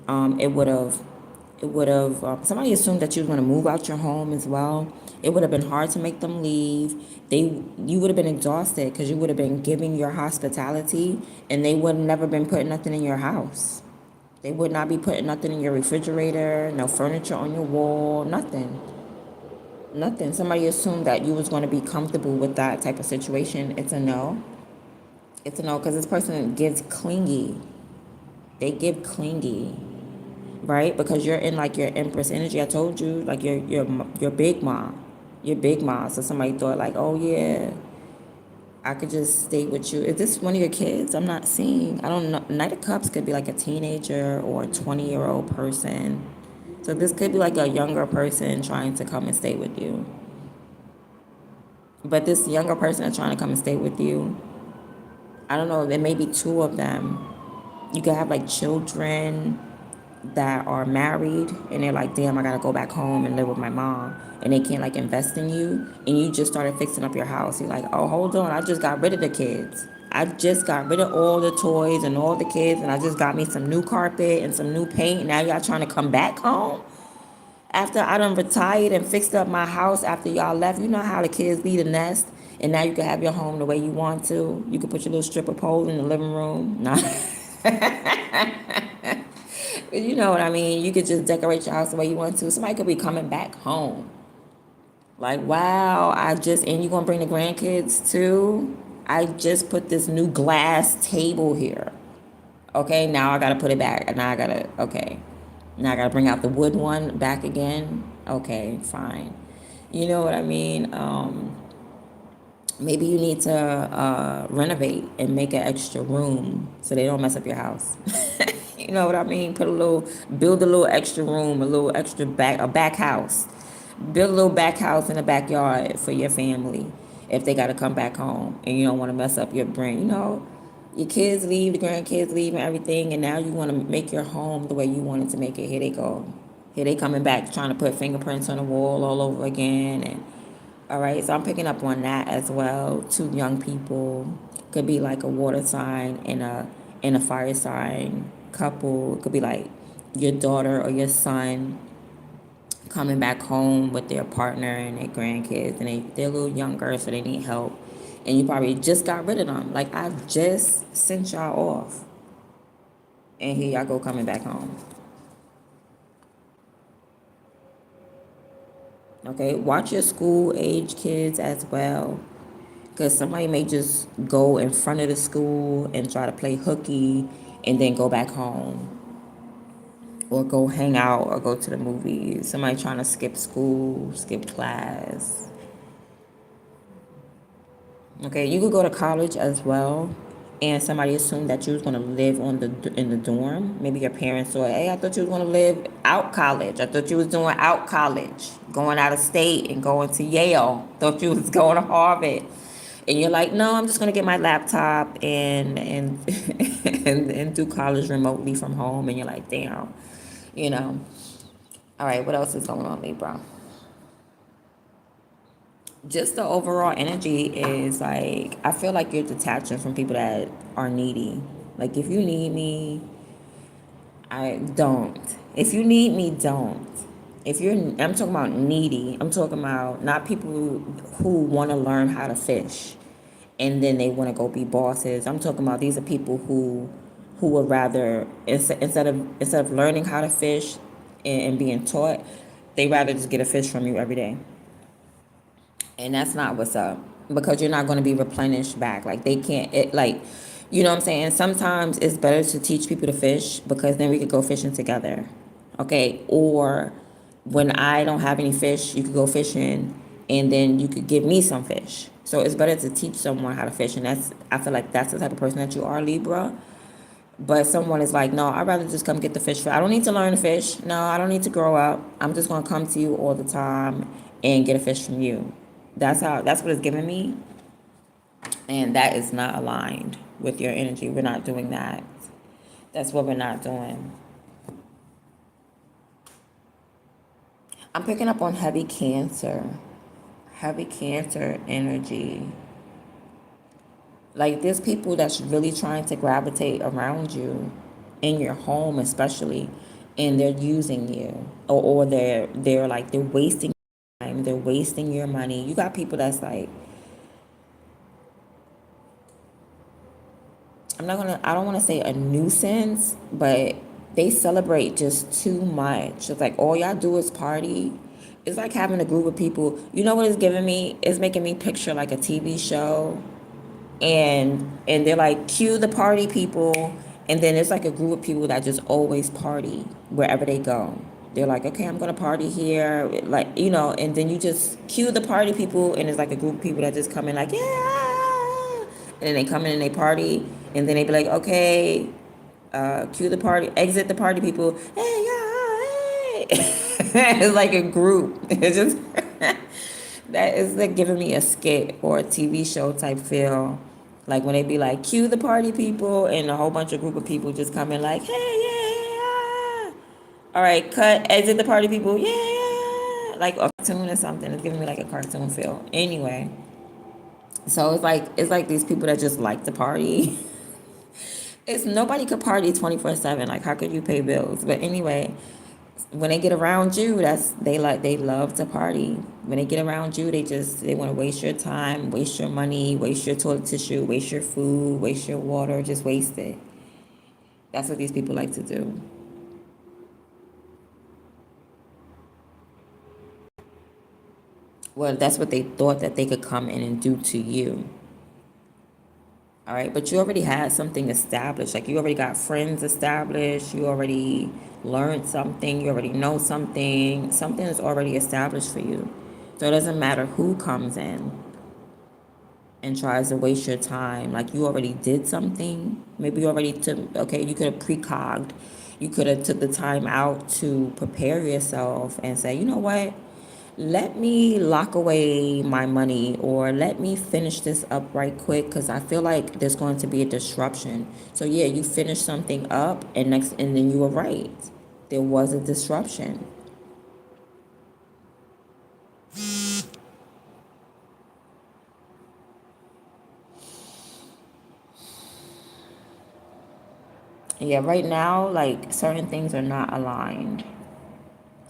Somebody assumed that you was going to move out your home as well. It would have been hard to make them leave. You would have been exhausted because you would have been giving your hospitality, and they would have never been putting nothing in your house. They would not be putting nothing in your refrigerator, no furniture on your wall, nothing. Nothing. Somebody assumed that you was going to be comfortable with that type of situation. It's a no. It's a no, because this person gives clingy. They give clingy, right? Because you're in like your Empress energy. I told you, like your big mom, your big mom. So somebody thought like, oh yeah, I could just stay with you. Is this one of your kids? I'm not seeing. I don't know. Knight of Cups could be like a teenager or a 20-year-old person. So this could be like a younger person trying to come and stay with you. But this younger person that's trying to come and stay with you, I don't know, there may be two of them. You could have like children that are married and they're like, damn, I gotta go back home and live with my mom. And they can't like invest in you. And you just started fixing up your house. You're like, oh, hold on, I just got rid of the kids. I just got rid of all the toys and all the kids, and I just got me some new carpet and some new paint. Now y'all trying to come back home? After I done retired and fixed up my house after y'all left, you know how the kids leave the nest, and now you can have your home the way you want to. You can put your little stripper pole in the living room. Nah. You know what I mean? You could just decorate your house the way you want to. Somebody could be coming back home. Like, wow, and you gonna bring the grandkids too? I just put this new glass table here. Okay, now I gotta put it back. Okay. Now I gotta bring out the wood one back again. Okay, fine. You know what I mean? Maybe you need to renovate and make an extra room so they don't mess up your house. You know what I mean? Build a little extra room, a back house. Build a little back house in the backyard for your family if they got to come back home and you don't want to mess up your brain. You know, your kids leave, the grandkids leave and everything, and now you want to make your home the way you wanted to make it. Here they go. Here they coming back trying to put fingerprints on the wall all over again. And all right, so I'm picking up on that as well. Two young people, could be like a water sign and a fire sign couple. It could be like your daughter or your son coming back home with their partner and their grandkids, and they're a little younger, so they need help. And you probably just got rid of them. Like, I just sent y'all off, and here y'all go coming back home. Okay, watch your school age kids as well, because somebody may just go in front of the school and try to play hooky and then go back home, or go hang out or go to the movies. Somebody trying to skip school, skip class. Okay, you could go to college as well, and somebody assumed that you was gonna live in the dorm. Maybe your parents thought, hey, I thought you was gonna live out college. I thought you was doing out college, going out of state and going to Yale. Thought you was going to Harvard, and you're like, no, I'm just gonna get my laptop and and do college remotely from home. And you're like, damn, you know. All right, what else is going on, Libra? Just the overall energy is like, I feel like you're detaching from people that are needy. Like, if you need me, I don't. If you need me, don't. I'm talking about needy. I'm talking about not people who want to learn how to fish and then they want to go be bosses. I'm talking about these are people who would rather, instead of learning how to fish and being taught, they rather just get a fish from you every day. And that's not what's up, because you're not going to be replenished back. Like, they can't, you know what I'm saying? Sometimes it's better to teach people to fish, because then we could go fishing together. Okay. Or when I don't have any fish, you could go fishing and then you could give me some fish. So it's better to teach someone how to fish. And I feel like that's the type of person that you are, Libra. But someone is like, no, I'd rather just come get the fish. I don't need to learn to fish. No, I don't need to grow up. I'm just going to come to you all the time and get a fish from you. That's what it's giving me. And that is not aligned with your energy. We're not doing that. That's what we're not doing. I'm picking up on heavy Cancer. Heavy Cancer energy. Like, there's people that's really trying to gravitate around you, in your home especially, and they're using you, or they're wasting time, they're wasting your money. You got people that's like, I don't want to say a nuisance, but they celebrate just too much. It's like all y'all do is party. It's like having a group of people. You know what it's giving me? It's making me picture like a TV show, and they're like, cue the party people, and then it's like a group of people that just always party wherever they go. They're like, okay, I'm gonna party here, like, and then you just cue the party people, and it's like a group of people that just come in like, yeah, then they come in and they party, and then they be like, okay, cue the party, exit the party people. Hey, y'all, hey. It's like a group. It's just that is like giving me a skit or a TV show type feel. Like when they be like, cue the party people, and a whole bunch of group of people just come in like, hey, yeah, yeah. All right, cut, exit the party people, yeah, yeah, yeah. Like a cartoon or something. It's giving me like a cartoon feel. Anyway, so it's like these people that just like to party. It's nobody could party 24/7. Like how could you pay bills? But anyway, when they get around you, they love to party. When they get around you, they want to waste your time, waste your money, waste your toilet tissue, waste your food, waste your water, just waste it. That's what these people like to do. Well, that's what they thought that they could come in and do to you. All right, but you already had something established. Like you already got friends established. You already learned something. You already know something. Something is already established for you. So it doesn't matter who comes in and tries to waste your time. Like you already did something. Maybe you already took, okay, you could have precogged. You could have took the time out to prepare yourself and say, you know what? Let me lock away my money or let me finish this up right quick because I feel like there's going to be a disruption. So yeah, you finish something up and then you were right. There was a disruption. Yeah, right now, like certain things are not aligned.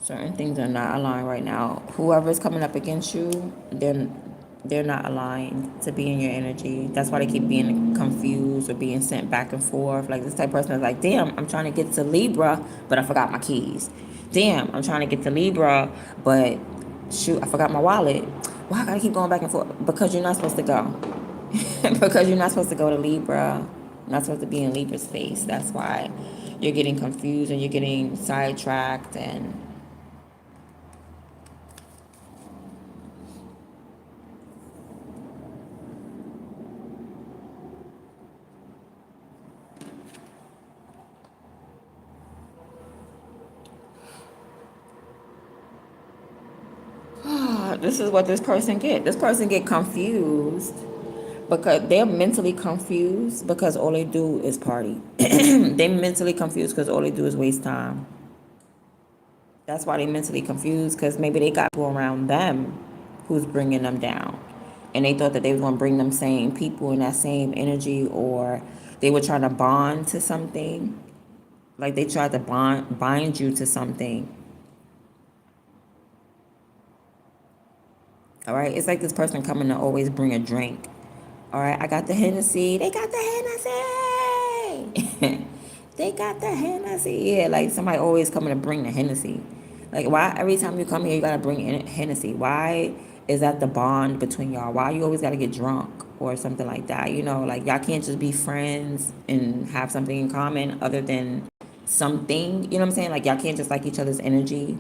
Certain things are not aligned right now. Whoever's coming up against you, they're not aligned to be in your energy. That's why they keep being confused or being sent back and forth. Like this type of person is like, damn, I'm trying to get to Libra, but I forgot my keys. Damn, I'm trying to get to Libra, but shoot, I forgot my wallet. Why I gotta keep going back and forth? Because you're not supposed to go. Because you're not supposed to go to Libra. You're not supposed to be in Libra space. That's why you're getting confused and you're getting sidetracked and this is what this person get. This person get confused because they're mentally confused because all they do is party. They mentally confused because all they do is waste time. That's why they mentally confused because maybe they got people around them who's bringing them down. And they thought that they was going to bring them same people in that same energy or they were trying to bond to something. Like they tried to bind you to something. All right. It's like this person coming to always bring a drink. All right. I got the Hennessy. They got the Hennessy. They got the Hennessy. Yeah. Like somebody always coming to bring the Hennessy. Like why every time you come here, you got to bring in Hennessy? Why is that the bond between y'all? Why you always got to get drunk or something like that? You know, like y'all can't just be friends and have something in common other than something. You know what I'm saying? Like y'all can't just like each other's energy.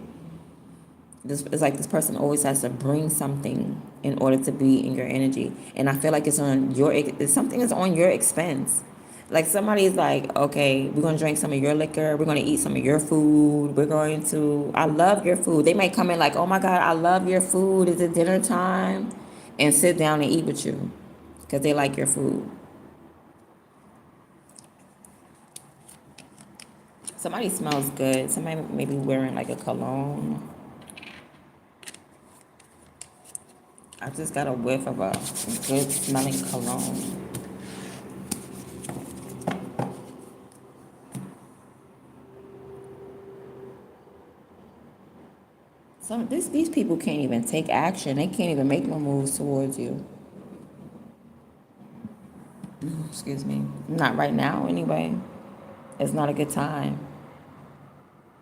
This it's like this person always has to bring something in order to be in your energy, and I feel like it's on your something is on your expense. Like somebody is like, okay, we're gonna drink some of your liquor, we're gonna eat some of your food, we're going to, I love your food. They may come in like, oh my god, I love your food, is it dinner time, and sit down and eat with you because they like your food. Somebody smells good. Somebody maybe wearing like a cologne. I just got a whiff of a good smelling cologne. These people can't even take action. They can't even make no moves towards you. Excuse me. Not right now, anyway. It's not a good time.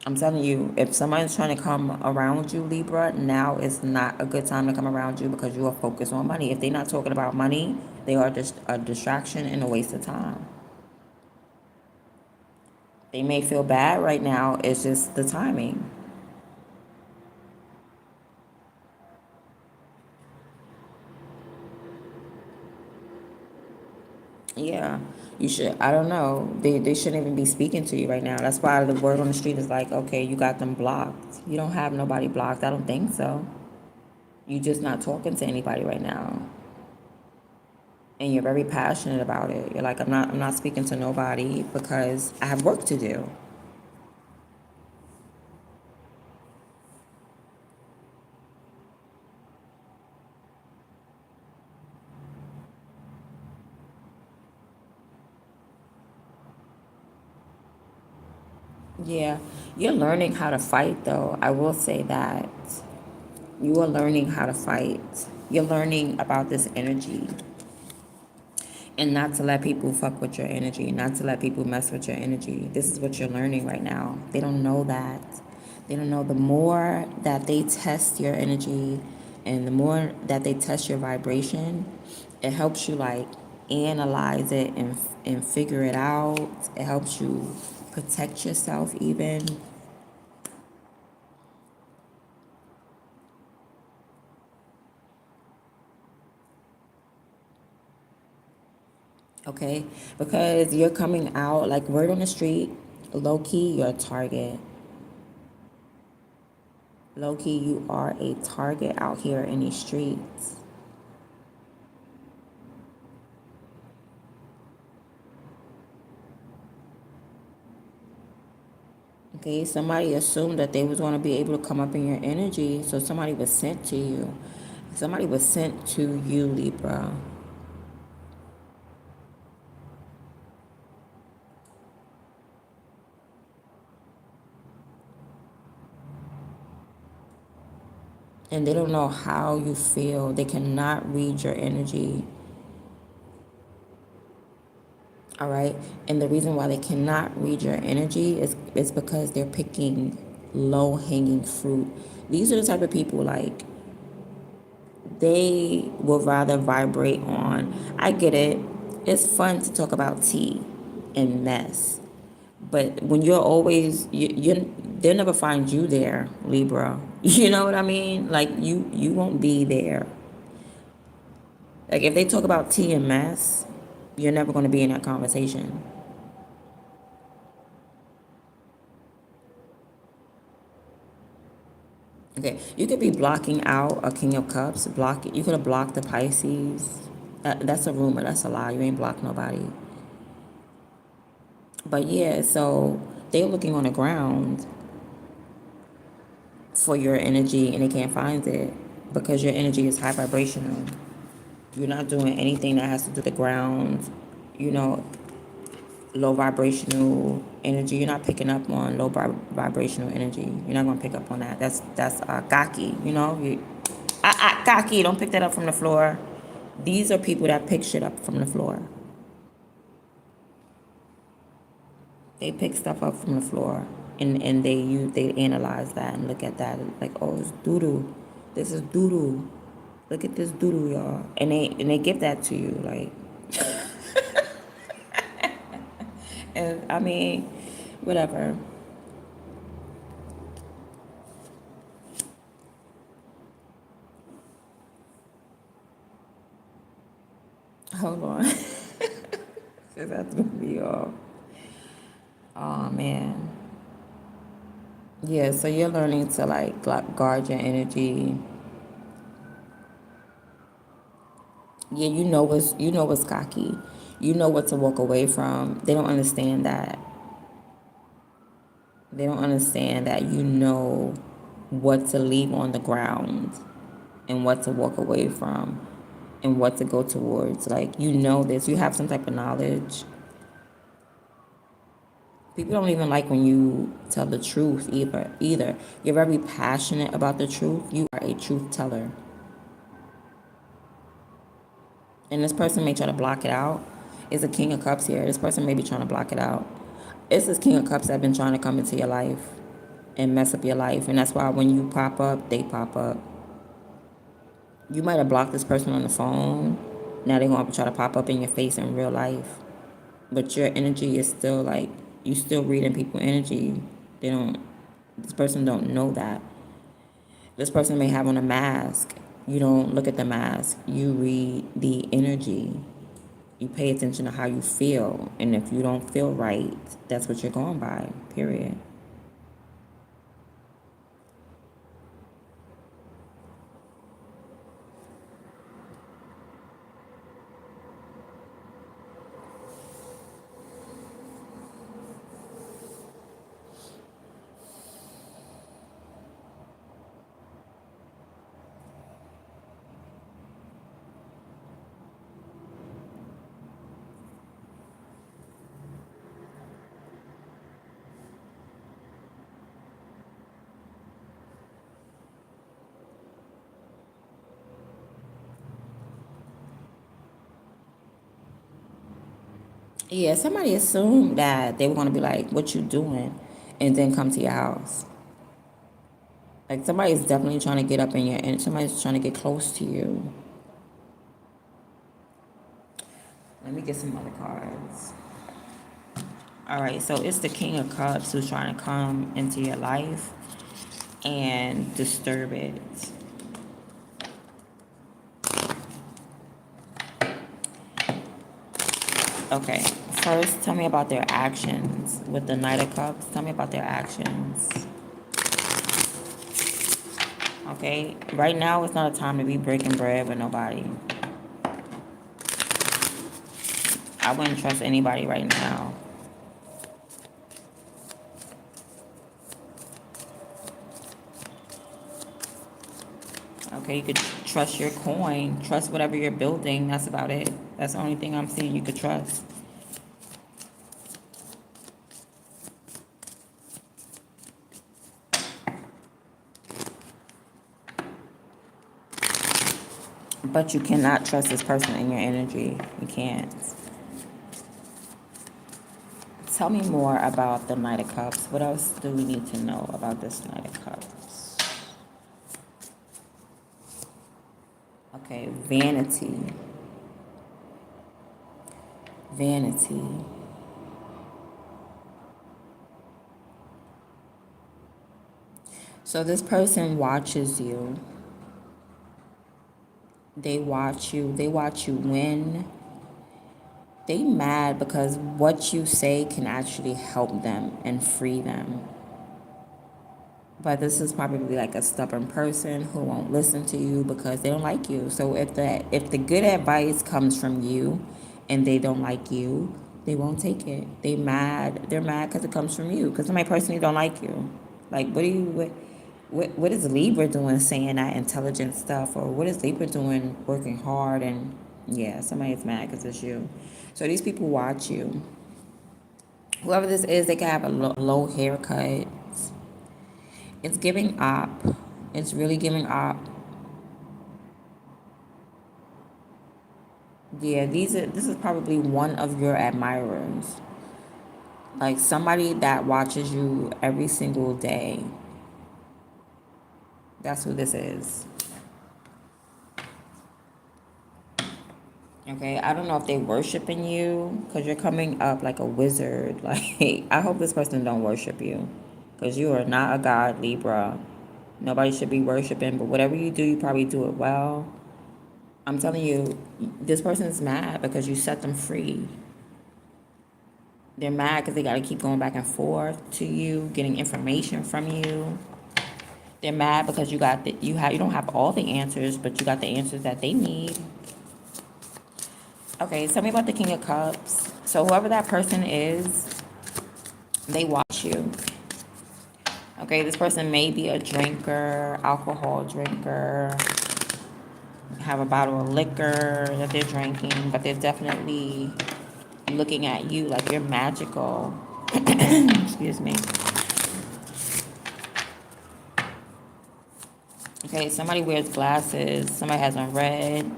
I'm telling you, if somebody's trying to come around you, Libra, now is not a good time to come around you because you are focused on money. If they're not talking about money, they are just a distraction and a waste of time. They may feel bad right now. It's just the timing. Yeah, you should. I don't know. They shouldn't even be speaking to you right now. That's why the word on the street is like, okay, you got them blocked. You don't have nobody blocked. I don't think so. You just not talking to anybody right now, and you're very passionate about it. You're like, I'm not speaking to nobody because I have work to do. Yeah, you're learning how to fight though. I will say that you are learning how to fight. You're learning about this energy and not to let people fuck with your energy, not to let people mess with your energy. This is what you're learning right now. They don't know that. They don't know the more that they test your energy and the more that they test your vibration, it helps you like analyze it and figure it out. It helps you protect yourself even. Okay, because you're coming out like word on the street, low key, you're a target. Low key, you are a target out here in these streets. Okay, somebody assumed that they was going to be able to come up in your energy, so somebody was sent to you. Somebody was sent to you, Libra. And they don't know how you feel. They cannot read your energy. All right. And the reason why they cannot read your energy is because they're picking low hanging fruit. These are the type of people like they will rather vibrate on. I get it. It's fun to talk about tea and mess. But when you're always they'll never find you there, Libra. You know what I mean? Like you won't be there. Like if they talk about tea and mess, you're never going to be in that conversation. Okay, you could be blocking out a King of Cups. Block it. You could have blocked the Pisces. That's a rumor. That's a lie. You ain't blocked nobody. But yeah, so they're looking on the ground for your energy and they can't find it because your energy is high vibrational. You're not doing anything that has to do with the ground, you know, low vibrational energy. You're not picking up on low vibrational energy. You're not gonna pick up on that. That's gaki. You know, gaki. Don't pick that up from the floor. These are people that pick shit up from the floor. They pick stuff up from the floor, and they analyze that and look at that like, oh, it's doo doo. This is doo doo. Look at this doo doo, y'all. And they give that to you like, and I mean, whatever. Hold on. Cause that's gonna be all. Oh man. Yeah, so you're learning to like guard your energy. Yeah, you know what's cocky. You know what to walk away from. They don't understand that. They don't understand that you know what to leave on the ground and what to walk away from and what to go towards. Like you know this. You have some type of knowledge. People don't even like when you tell the truth either. You're very passionate about the truth. You are a truth teller. And this person may try to block it out. It's a King of Cups here. This person may be trying to block it out. It's this King of Cups that have been trying to come into your life and mess up your life. And that's why when you pop up, they pop up. You might have blocked this person on the phone. Now they're going to try to pop up in your face in real life. But your energy is still like, you still reading people's energy. They don't, this person don't know that. This person may have on a mask. You don't look at the mask. You read the energy. You pay attention to how you feel. And if you don't feel right, that's what you're going by, period. Yeah, somebody assumed that they were going to be like, what you doing? And then come to your house. Like, somebody's definitely trying to get up in your, and somebody's trying to get close to you. Let me get some other cards. All right, so it's the King of Cups who's trying to come into your life and disturb it. Okay, first, tell me about their actions with the Knight of Cups. Tell me about their actions. Okay, right now it's not a time to be breaking bread with nobody. I wouldn't trust anybody right now. Okay, you could trust your coin, trust whatever you're building. That's about it. That's the only thing I'm seeing you could trust. But you cannot trust this person in your energy. You can't. Tell me more about the Knight of Cups. What else do we need to know about this Knight of Cups? Okay, vanity. Vanity. So this person watches you. They watch you. They watch you win. They mad because what you say can actually help them and free them. But this is probably like a stubborn person who won't listen to you because they don't like you. So if the good advice comes from you and they don't like you, they won't take it. They're mad because it comes from you. Because somebody personally don't like you. Like, what is Libra doing saying that intelligent stuff? Or what is Libra doing working hard? And yeah, somebody's mad because it's you. So these people watch you. Whoever this is, they can have a low haircut. It's giving up. It's really giving up. Yeah, this is probably one of your admirers. Like somebody that watches you every single day. That's who this is. Okay, I don't know if they worshiping you because you're coming up like a wizard. Like, I hope this person don't worship you because you are not a god, Libra. Nobody should be worshiping, but whatever you do, you probably do it well. I'm telling you, this person's mad because you set them free. They're mad because they got to keep going back and forth to you, getting information from you. They're mad because you don't have all the answers, but you got the answers that they need. Okay, tell me about the King of Cups. So whoever that person is, they watch you. Okay, this person may be a drinker, alcohol drinker, have a bottle of liquor that they're drinking, but they're definitely looking at you like you're magical. Excuse me. Okay, somebody wears glasses. Somebody has on red.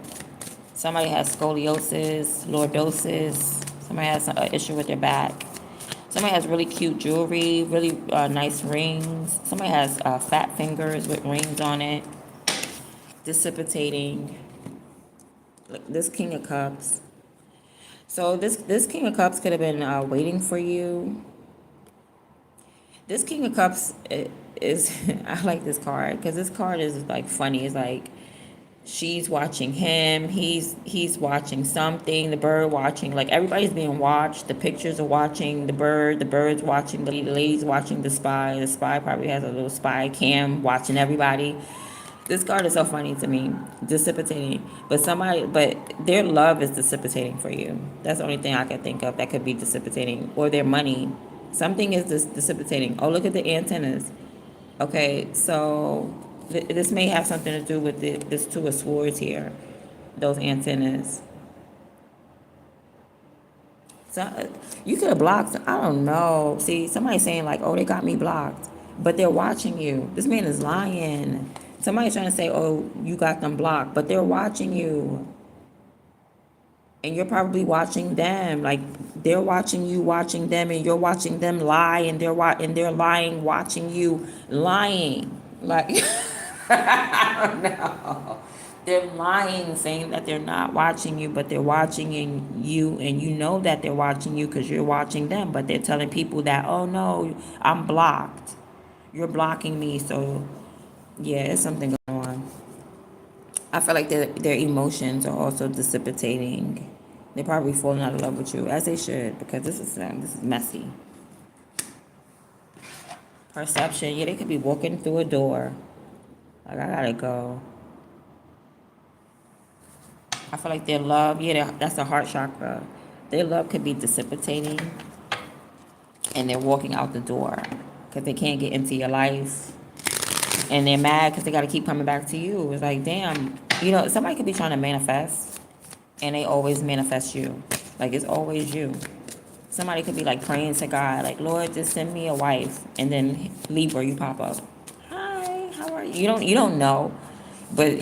Somebody has scoliosis, lordosis. Somebody has an issue with their back. Somebody has really cute jewelry, really nice rings. Somebody has fat fingers with rings on it. Dissipating. Look, this King of Cups. So this King of Cups could have been waiting for you. This King of Cups is I like this card because this card is like funny. It's like She's watching him. He's watching something. The bird watching. Like everybody's being watched. The pictures are watching the bird. The bird's watching the lady's watching the spy. The spy probably has a little spy cam watching everybody. This card is so funny to me. Dissipating. But their love is dissipating for you. That's the only thing I can think of that could be dissipating. Or their money. Something is dissipating. Oh, look at the antennas. Okay, so this may have something to do with this Two of Swords here. Those antennas. So you could have blocked. I don't know. See, somebody's saying like, "Oh, they got me blocked," but they're watching you. This man is lying. Somebody's trying to say, "Oh, you got them blocked," but they're watching you, and you're probably watching them. Like they're watching you, watching them, and you're watching them lie, and they're lying, watching you lying. Like I don't know. They're lying, saying that they're not watching you, but they're watching you, and you know that they're watching you because you're watching them. But they're telling people that, oh no, I'm blocked. You're blocking me. So yeah, it's something going on. I feel like their emotions are also dissipating. They're probably falling out of love with you, as they should, because this is messy. Perception, yeah, they could be walking through a door. Like I gotta go. I feel like their love, yeah, that's the heart chakra. Their love could be dissipating, and they're walking out the door because they can't get into your life, and they're mad because they got to keep coming back to you. It's like, damn, somebody could be trying to manifest, and they always manifest you. Like it's always you. Somebody could be like praying to God, like, Lord, just send me a wife, and then Libra, you pop up. Hi, how are you? You don't know, but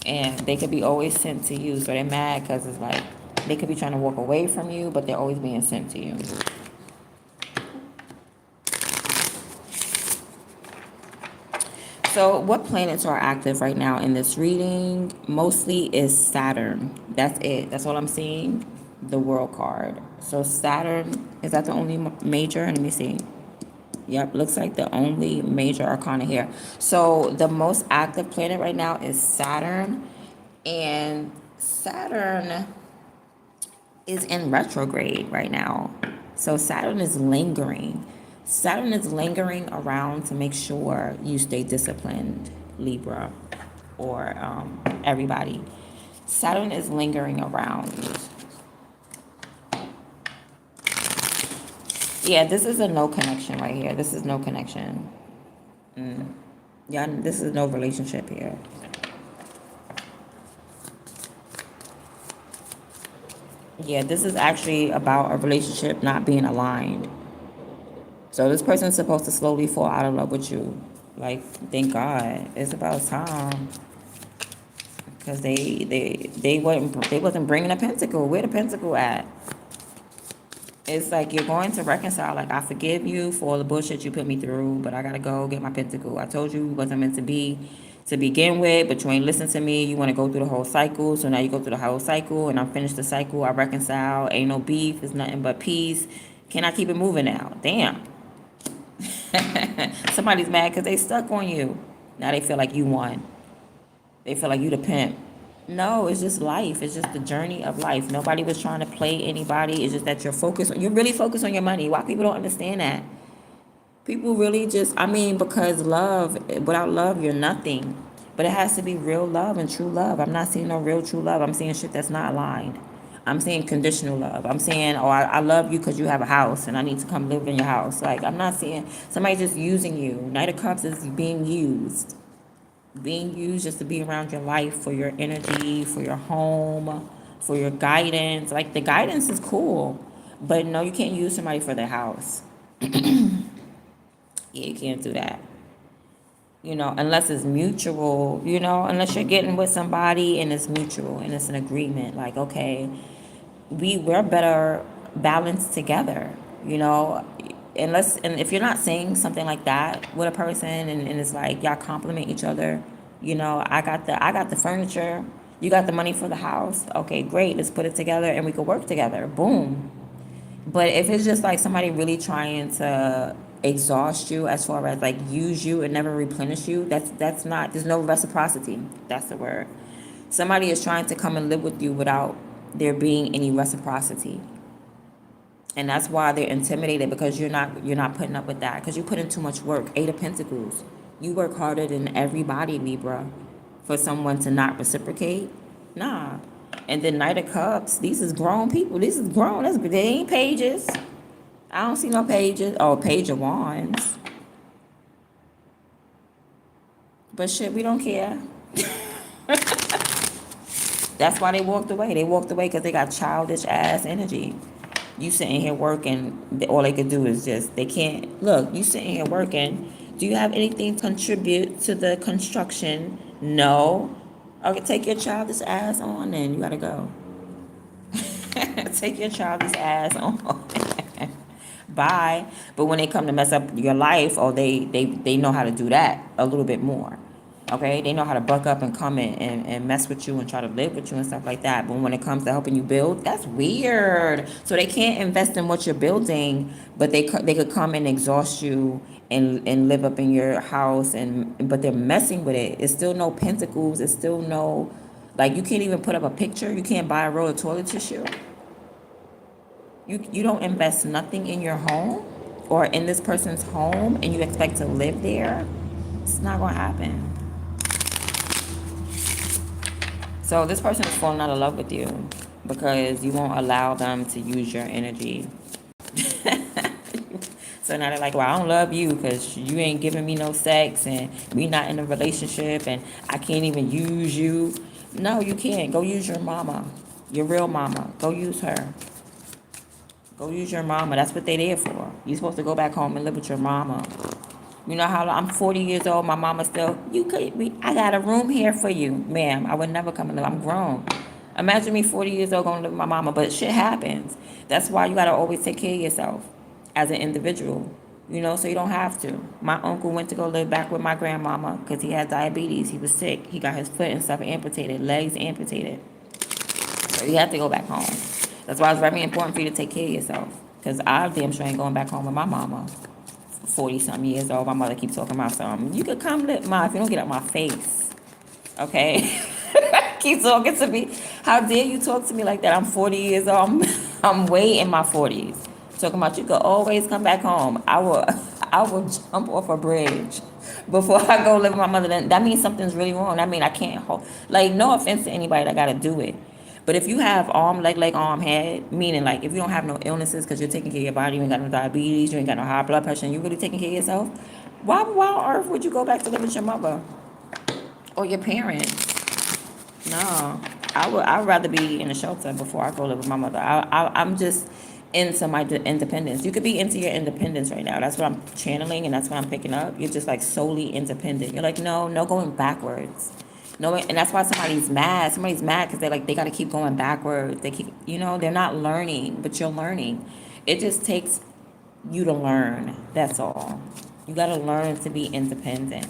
and they could be always sent to you. So they're mad because it's like they could be trying to walk away from you, but they're always being sent to you. So what planets are active right now in this reading? Mostly is Saturn. That's it. That's all I'm seeing. The World card. So Saturn, is that the only major? Let me see. Yep, looks like the only major arcana here. So the most active planet right now is Saturn. And Saturn is in retrograde right now. So Saturn is lingering. Saturn is lingering around to make sure you stay disciplined, Libra, or everybody. Saturn is lingering around. Yeah, this is a no connection right here. This is no connection. Yeah, this is no relationship here. Yeah, this is actually about a relationship not being aligned. So this person is supposed to slowly fall out of love with you. Like, thank God. It's about time. Because they wasn't bringing a pentacle. Where the pentacle at? It's like you're going to reconcile. Like, I forgive you for all the bullshit you put me through, but I gotta go get my pentacle. I told you it wasn't meant to be to begin with, but you ain't listen to me. You want to go through the whole cycle, so now you go through the whole cycle, and I'm finished the cycle. I reconcile. Ain't no beef. It's nothing but peace. Can I keep it moving now? Damn. Somebody's mad because they stuck on you. Now they feel like you won. They feel like you the pimp. No, it's just life. It's just the journey of life. Nobody was trying to play anybody. It's just that you're really focused on your money. Why people don't understand that? People really just, because without love, you're nothing. But it has to be real love and true love. I'm not seeing no real true love. I'm seeing shit that's not aligned. I'm seeing conditional love. I'm saying, oh, I love you because you have a house and I need to come live in your house. Like, I'm not seeing somebody just using you. Knight of Cups is being used. Being used just to be around your life, for your energy, for your home, for your guidance. Like, the guidance is cool. But no, you can't use somebody for their house. Yeah, you can't do that. Unless it's mutual, unless you're getting with somebody and it's mutual and it's an agreement. Like, okay, we're better balanced together, and if you're not saying something like that with a person, and it's like y'all compliment each other, I got the furniture, you got the money for the house, okay, great, let's put it together and we could work together, boom. But if it's just like somebody really trying to exhaust you, as far as like use you and never replenish you, that's not, there's no reciprocity. That's the word. Somebody is trying to come and live with you without there being any reciprocity. And that's why they're intimidated, because you're not putting up with that, because you put in too much work. Eight of Pentacles. You work harder than everybody, Libra. For someone to not reciprocate, nah. And then Knight of Cups. These is grown people. This is grown. They ain't pages. I don't see no pages. Oh, Page of Wands. But shit, we don't care. That's why they walked away. They walked away because they got childish ass energy. You sitting here working, all they could do is just, they can't, look, you sitting here working. Do you have anything to contribute to the construction? No. Okay, take your childish ass on then. You gotta go. Take your childish ass on. Bye. But when they come to mess up your life, or they know how to do that a little bit more. Okay, they know how to buck up and come in and mess with you and try to live with you and stuff like that. But when it comes to helping you build, that's weird. So they can't invest in what you're building, but they could come and exhaust you and live up in your house, but they're messing with it. It's still no pentacles. It's still no, like, you can't even put up a picture. You can't buy a roll of toilet tissue. You don't invest nothing in your home or in this person's home, and you expect to live there. It's not gonna happen. So this person is falling out of love with you because you won't allow them to use your energy. So now they're like, well, I don't love you because you ain't giving me no sex, and we not in a relationship, and I can't even use you. No, you can't. Go use your mama, your real mama. Go use her. Go use your mama. That's what they there for. You're supposed to go back home and live with your mama. You know how I'm 40 years old, my mama still, I got a room here for you. Ma'am, I would never come and live. I'm grown. Imagine me 40 years old going to live with my mama, but shit happens. That's why you got to always take care of yourself as an individual, so you don't have to. My uncle went to go live back with my grandmama because he had diabetes. He was sick. He got his foot and stuff amputated, legs amputated. So he had to go back home. That's why it's very important for you to take care of yourself, because I damn sure ain't going back home with my mama. 40-something years old, my mother keeps talking about something. You could come live, Ma, if you don't get out my face. Okay? Keep talking to me. How dare you talk to me like that? I'm 40 years old. I'm way in my 40s. Talking about you could always come back home. I will jump off a bridge before I go live with my mother. That means something's really wrong. That means I can't hold. Like, no offense to anybody that got to do it. But if you have arm, leg, arm, head, meaning like if you don't have no illnesses because you're taking care of your body, you ain't got no diabetes, you ain't got no high blood pressure, and you're really taking care of yourself, why on earth would you go back to live with your mother or your parents? No, I'd rather be in a shelter before I go live with my mother. I'm just into my independence. You could be into your independence right now. That's what I'm channeling, and that's what I'm picking up. You're just like solely independent. You're like, no going backwards. No, and that's why somebody's mad. Somebody's mad because they got to keep going backwards. They keep, they're not learning, but you're learning. It just takes you to learn. That's all. You got to learn to be independent.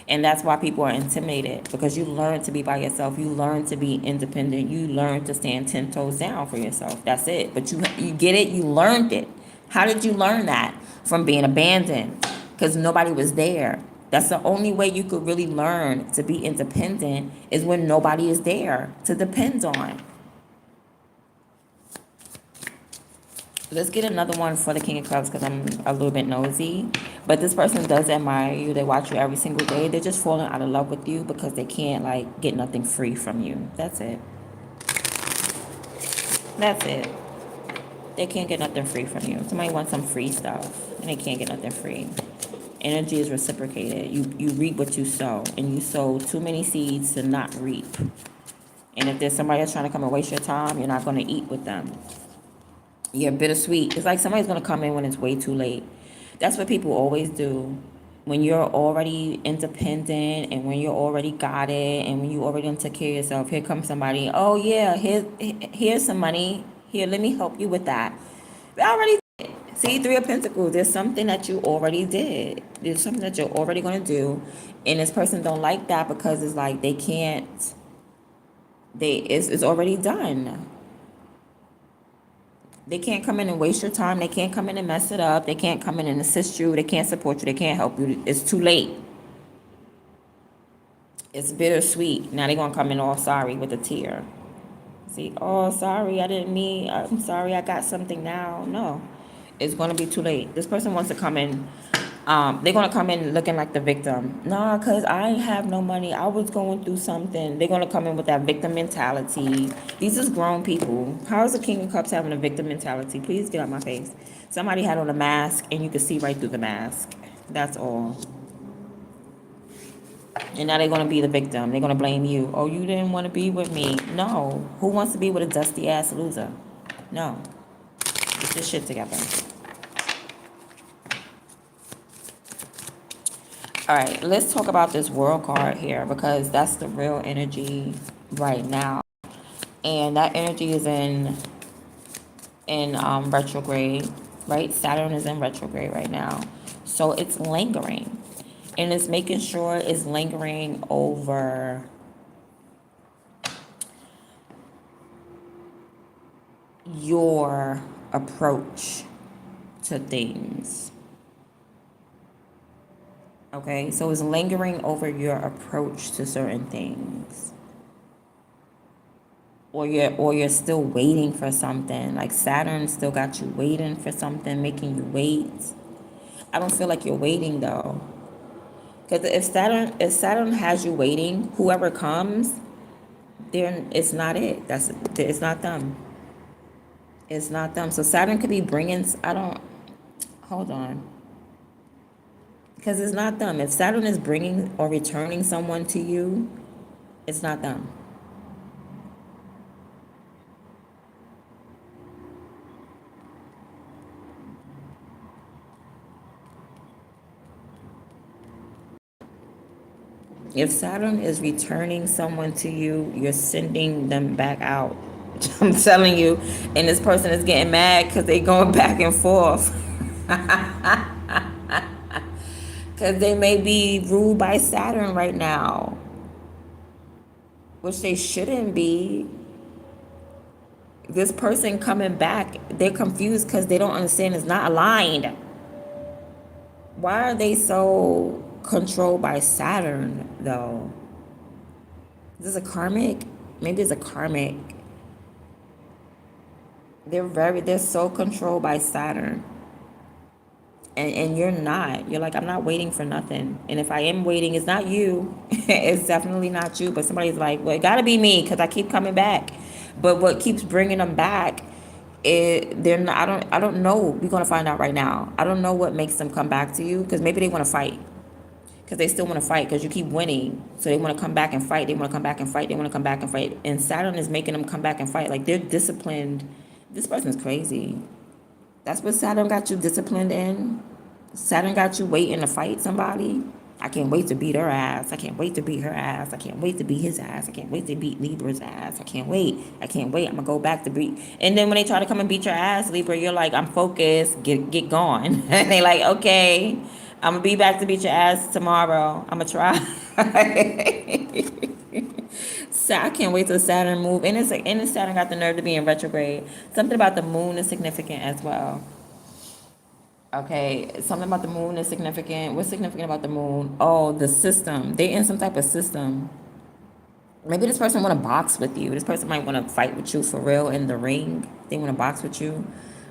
And that's why people are intimidated, because you learn to be by yourself. You learn to be independent. You learn to stand 10 toes down for yourself. That's it. But you get it. You learned it. How did you learn that? From being abandoned, because nobody was there. That's the only way you could really learn to be independent, is when nobody is there to depend on. Let's get another one for the King of Cups, because I'm a little bit nosy. But this person does admire you. They watch you every single day. They're just falling out of love with you because they can't, get nothing free from you. That's it. That's it. They can't get nothing free from you. Somebody wants some free stuff, and they can't get nothing free. Energy is reciprocated. You reap what you sow, and you sow too many seeds to not reap. And if there's somebody that's trying to come and waste your time, you're not going to eat with them. You're bittersweet. It's like somebody's going to come in when it's way too late. That's what people always do. When you're already independent, and when you're already got it, and when you already done took care of yourself, here comes somebody. Oh, yeah, here's some money. Here, let me help you with that. I already did. See, Three of Pentacles. There's something that you already did. There's something that you're already going to do. And this person don't like that because it's like they can't. It's already done. They can't come in and waste your time. They can't come in and mess it up. They can't come in and assist you. They can't support you. They can't help you. It's too late. It's bittersweet. Now they're going to come in all sorry with a tear. See, oh, sorry, I didn't mean, I'm sorry, I got something now. No, it's going to be too late. This person wants to come in. They're going to come in looking like the victim. Nah, because I ain't have no money. I was going through something. They're going to come in with that victim mentality. These is grown people. How is the King of Cups having a victim mentality? Please get out my face. Somebody had on a mask and you can see right through the mask. That's all. And now they're going to be the victim. They're going to blame you. Oh, you didn't want to be with me. No. Who wants to be with a dusty ass loser? No. Get this shit together. All right, let's talk about this world card here because that's the real energy right now. And that energy is in retrograde, right? Saturn is in retrograde right now. So it's lingering. And it's making sure it's lingering over your approach to things. Okay, so it's lingering over your approach to certain things. Or you're still waiting for something. Like Saturn still got you waiting for something, making you wait. I don't feel like you're waiting though. Because if Saturn has you waiting, whoever comes, then it's not it. It's not them. It's not them. So Saturn could be bringing. Hold on. Because it's not them. If Saturn is bringing or returning someone to you, it's not them. If Saturn is returning someone to you, you're sending them back out. I'm telling you. And this person is getting mad because they going back and forth. Because they may be ruled by Saturn right now. Which they shouldn't be. This person coming back, they're confused because they don't understand it's not aligned. Why are they so controlled by Saturn, though? Is this a karmic? Maybe it's a karmic. They're so controlled by Saturn. And you're not. You're like, I'm not waiting for nothing. And if I am waiting, it's not you. It's definitely not you. But somebody's like, well, it gotta be me because I keep coming back. But what keeps bringing them back, they're not. I don't know. We're gonna find out right now. I don't know what makes them come back to you because maybe they want to fight. Because they still want to fight because you keep winning. So they want to come back and fight. They want to come back and fight. They want to come back and fight. And Saturn is making them come back and fight. Like they're disciplined. This person's crazy. That's what Saturn got you disciplined in. Saturn got you waiting to fight somebody. I can't wait to beat her ass. I can't wait to beat her ass. I can't wait to beat his ass. I can't wait to beat Libra's ass. I can't wait. I can't wait. I'm going to go back to beat. And then when they try to come and beat your ass, Libra, you're like, I'm focused. Get gone. And they like, okay, I'm going to be back to beat your ass tomorrow. I'm going to try. So I can't wait till Saturn move. And Saturn got the nerve to be in retrograde. Something about the moon is significant as well. Okay, something about the moon is significant. What's significant about the moon? Oh, the system. They in some type of system. Maybe this person want to box with you. This person might want to fight with you for real in the ring. They want to box with you.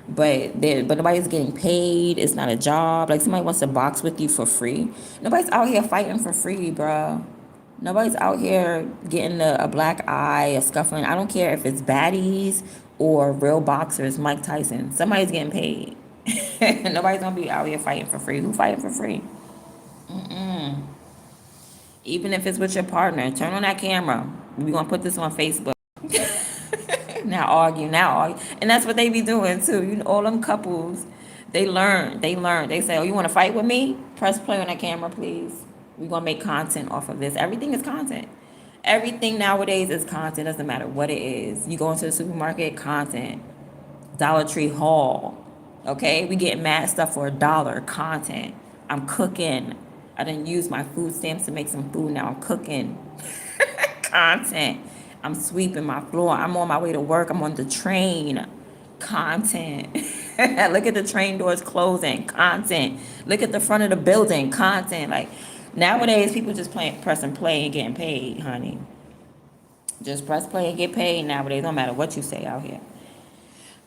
But nobody's getting paid. It's not a job. Like somebody wants to box with you for free. Nobody's out here fighting for free, bruh. Nobody's out here getting a black eye, a scuffling. I don't care if it's baddies or real boxers, Mike Tyson. Somebody's getting paid. Nobody's gonna be out here fighting for free. Who fighting for free? Even if it's with your partner, turn on that camera. We're gonna put this on Facebook. Now argue. And that's what they be doing too. You know, all them couples, they learn. They say, oh, you wanna fight with me? Press play on that camera, please. We're gonna make content off of this. Everything is content. Everything nowadays is content. Doesn't matter what it is. You go into the supermarket, content. Dollar Tree haul. Okay, we get mad stuff for $1. Content. I'm cooking. I didn't use my food stamps to make some food. Now I'm cooking. Content. I'm sweeping my floor. I'm on my way to work. I'm on the train. Content. Look at the train doors closing. Content. Look at the front of the building. Content. Like nowadays, people just pressing play and getting paid, honey. Just press play and get paid nowadays. No matter what you say out here.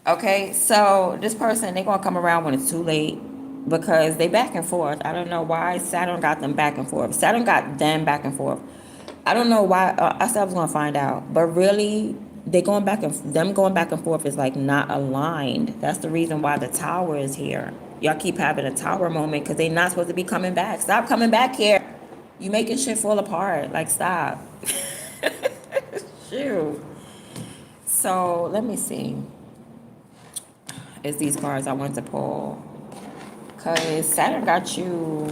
Okay, so this person, they gonna come around when it's too late because they back and forth. I don't know why Saturn got them back and forth. Saturn got them back and forth. I don't know why. I said I was gonna find out, but really, they going back and them going back and forth is like not aligned. That's the reason why the tower is here. Y'all keep having a tower moment because they not supposed to be coming back. Stop coming back here. You making shit fall apart. Like stop. Shoot. So let me see. It's these cards I want to pull. Because Saturn got you.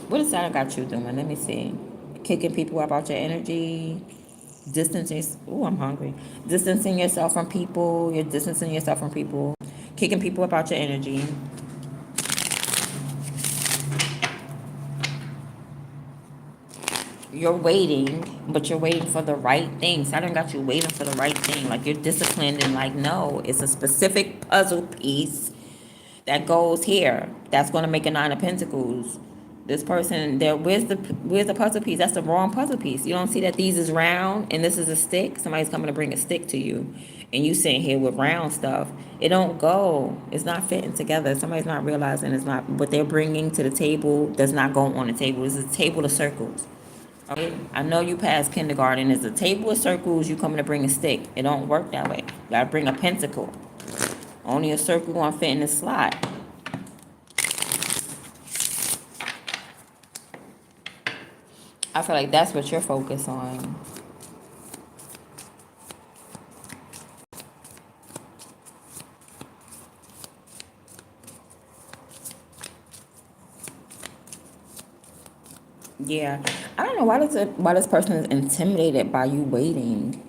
What is Saturn got you doing? Let me see. Kicking people up out your energy. Distancing. Oh, I'm hungry. Distancing yourself from people. You're distancing yourself from people. Kicking people up out your energy. You're waiting, but you're waiting for the right thing. Saturn got you waiting for the right thing. Like you're disciplined and like, no, it's a specific puzzle piece that goes here. That's going to make a 9 of Pentacles. This person, there, where's the puzzle piece? That's the wrong puzzle piece. You don't see that these is round and this is a stick? Somebody's coming to bring a stick to you. And you sitting here with round stuff. It don't go. It's not fitting together. Somebody's not realizing it's not, what they're bringing to the table does not go on the table. It's a table of circles. Okay, I know you passed kindergarten. It's a table of circles. You coming to bring a stick. It don't work that way. You gotta bring a pentacle. Only a circle gonna fit in the slot. I feel like that's what you're focused on. Yeah, I don't know why this person is intimidated by you waiting.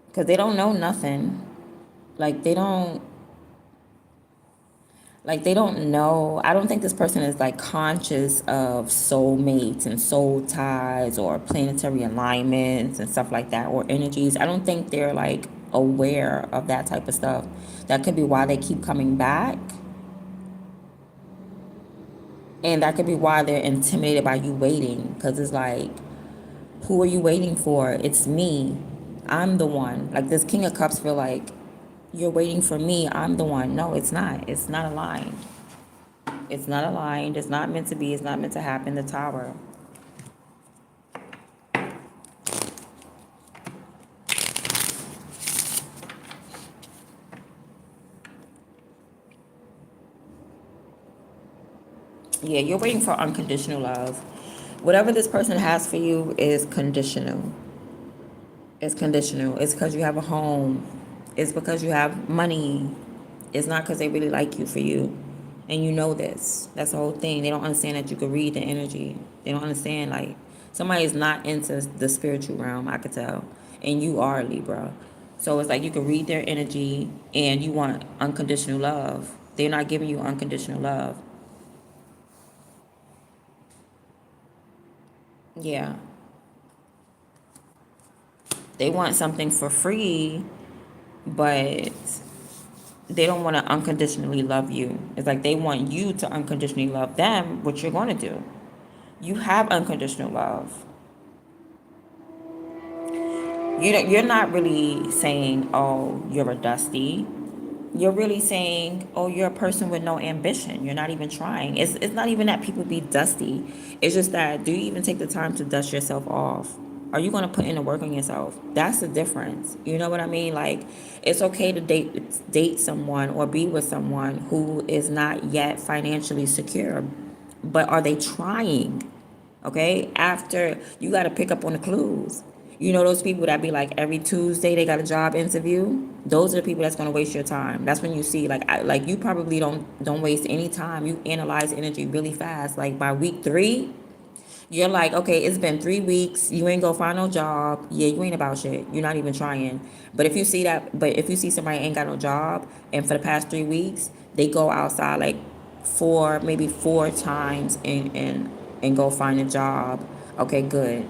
Because they don't know nothing. Like they don't know. I don't think this person is like conscious of soulmates and soul ties or planetary alignments and stuff like that, or energies. I don't think they're like aware of that type of stuff. That could be why they keep coming back. And that could be why they're intimidated by you waiting. Because it's like, who are you waiting for? It's me. I'm the one. Like this King of Cups feel like, you're waiting for me. I'm the one. No, it's not. It's not aligned. It's not aligned. It's not meant to be. It's not meant to happen. The Tower. Yeah, you're waiting for unconditional love. Whatever this person has for you is conditional. It's conditional. It's because you have a home. It's because you have money. It's not because they really like you for you. And you know this. That's the whole thing. They don't understand that you can read the energy. They don't understand, like, somebody is not into the spiritual realm, I could tell. And you are Libra. So it's like you can read their energy and you want unconditional love. They're not giving you unconditional love. Yeah. They want something for free, but they don't want to unconditionally love you. It's like they want you to unconditionally love them, what you're going to do. You have unconditional love. You're not really saying, oh, you're a dusty. You're really saying, oh, you're a person with no ambition. You're not even trying. It's not even that people be dusty. It's just that, do you even take the time to dust yourself off? Are you going to put in the work on yourself? That's the difference. You know what I mean? Like, it's okay to date someone or be with someone who is not yet financially secure. But are they trying? Okay? After, you got to pick up on the clues. You know those people that be like every Tuesday they got a job interview? Those are the people that's going to waste your time. That's when you see, like you probably don't waste any time. You analyze energy really fast. Like by week 3, you're like, okay, it's been 3 weeks. You ain't gonna find no job. Yeah, you ain't about shit. You're not even trying. But if you see somebody ain't got no job, and for the past 3 weeks they go outside like maybe four times and go find a job. Okay, good.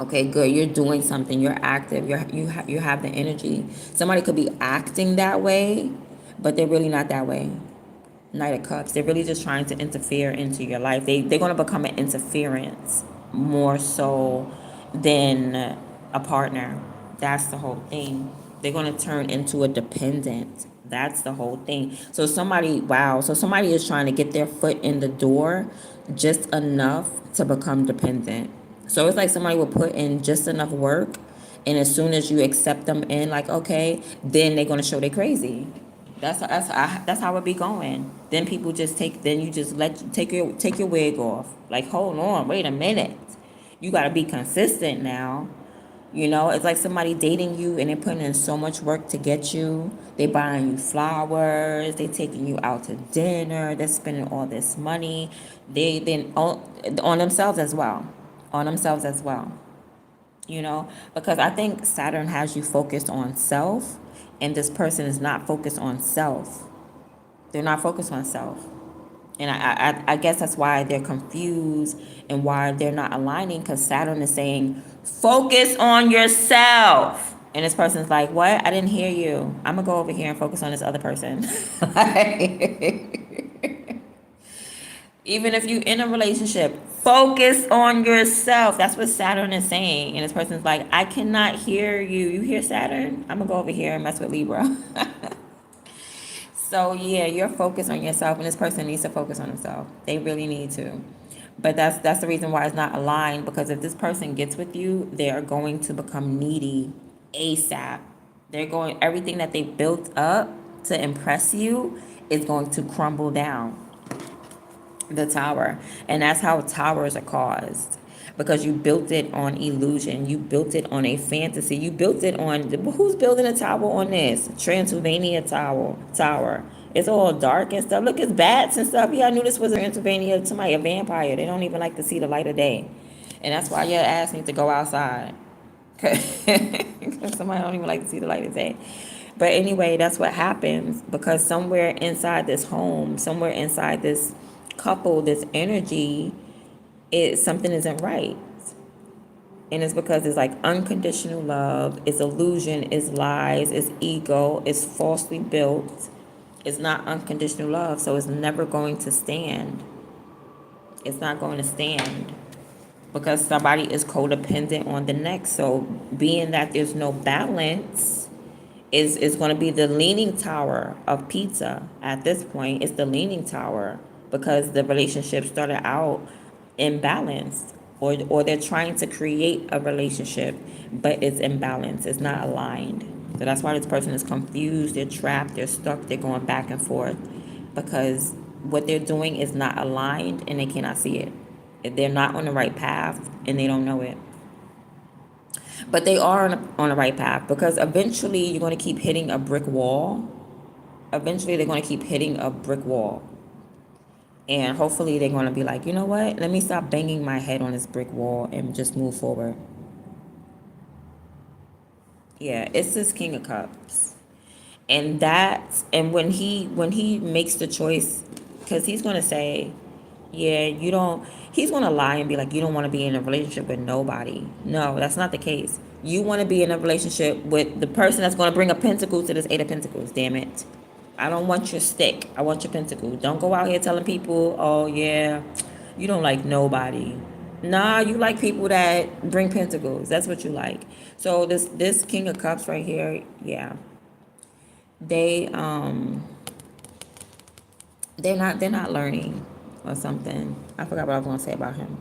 Okay, good. You're doing something. You're active. You have the energy. Somebody could be acting that way, but they're really not that way. Knight of Cups. They're really just trying to interfere into your life. They're going to become an interference more so than a partner. That's the whole thing. They're going to turn into a dependent. That's the whole thing. So somebody, wow. So somebody is trying to get their foot in the door just enough to become dependent. So it's like somebody will put in just enough work, and as soon as you accept them in, like, okay, then they're going to show they crazy. That's how it be going. Then people just then you just take your wig off. Like, hold on, wait a minute. You got to be consistent now. You know, it's like somebody dating you and they're putting in so much work to get you. They buying you flowers. They taking you out to dinner. They're spending all this money. They then on themselves as well. On themselves as well. You know, because I think Saturn has you focused on self, and this person is not focused on self. They're not focused on self. And I guess that's why they're confused and why they're not aligning, because Saturn is saying, focus on yourself. And this person's like, what? I didn't hear you. I'm going to go over here and focus on this other person. Even if you're in a relationship, focus on yourself. That's what Saturn is saying. And this person's like, I cannot hear you. You hear Saturn? I'm going to go over here and mess with Libra. So yeah, you're focused on yourself, and this person needs to focus on himself. They really need to. But that's the reason why it's not aligned, because if this person gets with you, they are going to become needy ASAP. They're going everything that they built up to impress you is going to crumble down. The tower. And that's how towers are caused, because you built it on illusion, you built it on a fantasy, you built it on, who's building a tower on this Transylvania tower? It's all dark and stuff. Look, it's bats and stuff. Yeah, I knew this was a Transylvania, somebody, a vampire. They don't even like to see the light of day, and that's why your ass needs to go outside. Somebody don't even like to see the light of day. But anyway, that's what happens, because somewhere inside this home, somewhere inside this couple, this energy, something isn't right. And it's because it's like unconditional love, it's illusion, it's lies, it's ego, it's falsely built. It's not unconditional love, so it's never going to stand. It's not going to stand, because somebody is codependent on the next. So being that there's no balance, is going to be the leaning tower of pizza. At this point, it's the leaning tower, because the relationship started out imbalanced, or they're trying to create a relationship, but it's imbalanced. It's not aligned. So that's why this person is confused. They're trapped. They're stuck. They're going back and forth, because what they're doing is not aligned, and they cannot see it. They're not on the right path, and they don't know it. But they are on the right path, because eventually you're going to keep hitting a brick wall. Eventually they're going to keep hitting a brick wall. And hopefully they're going to be like, you know what? Let me stop banging my head on this brick wall and just move forward. Yeah, it's this King of Cups. And when he makes the choice, because he's going to say, yeah, you don't, he's going to lie and be like, you don't want to be in a relationship with nobody. No, that's not the case. You want to be in a relationship with the person that's going to bring a pentacle to this Eight of Pentacles. Damn it. I don't want your stick. I want your pentacle. Don't go out here telling people, oh yeah, you don't like nobody. Nah, you like people that bring pentacles. That's what you like. So this King of Cups right here, yeah. They they're not learning or something. I forgot what I was gonna say about him.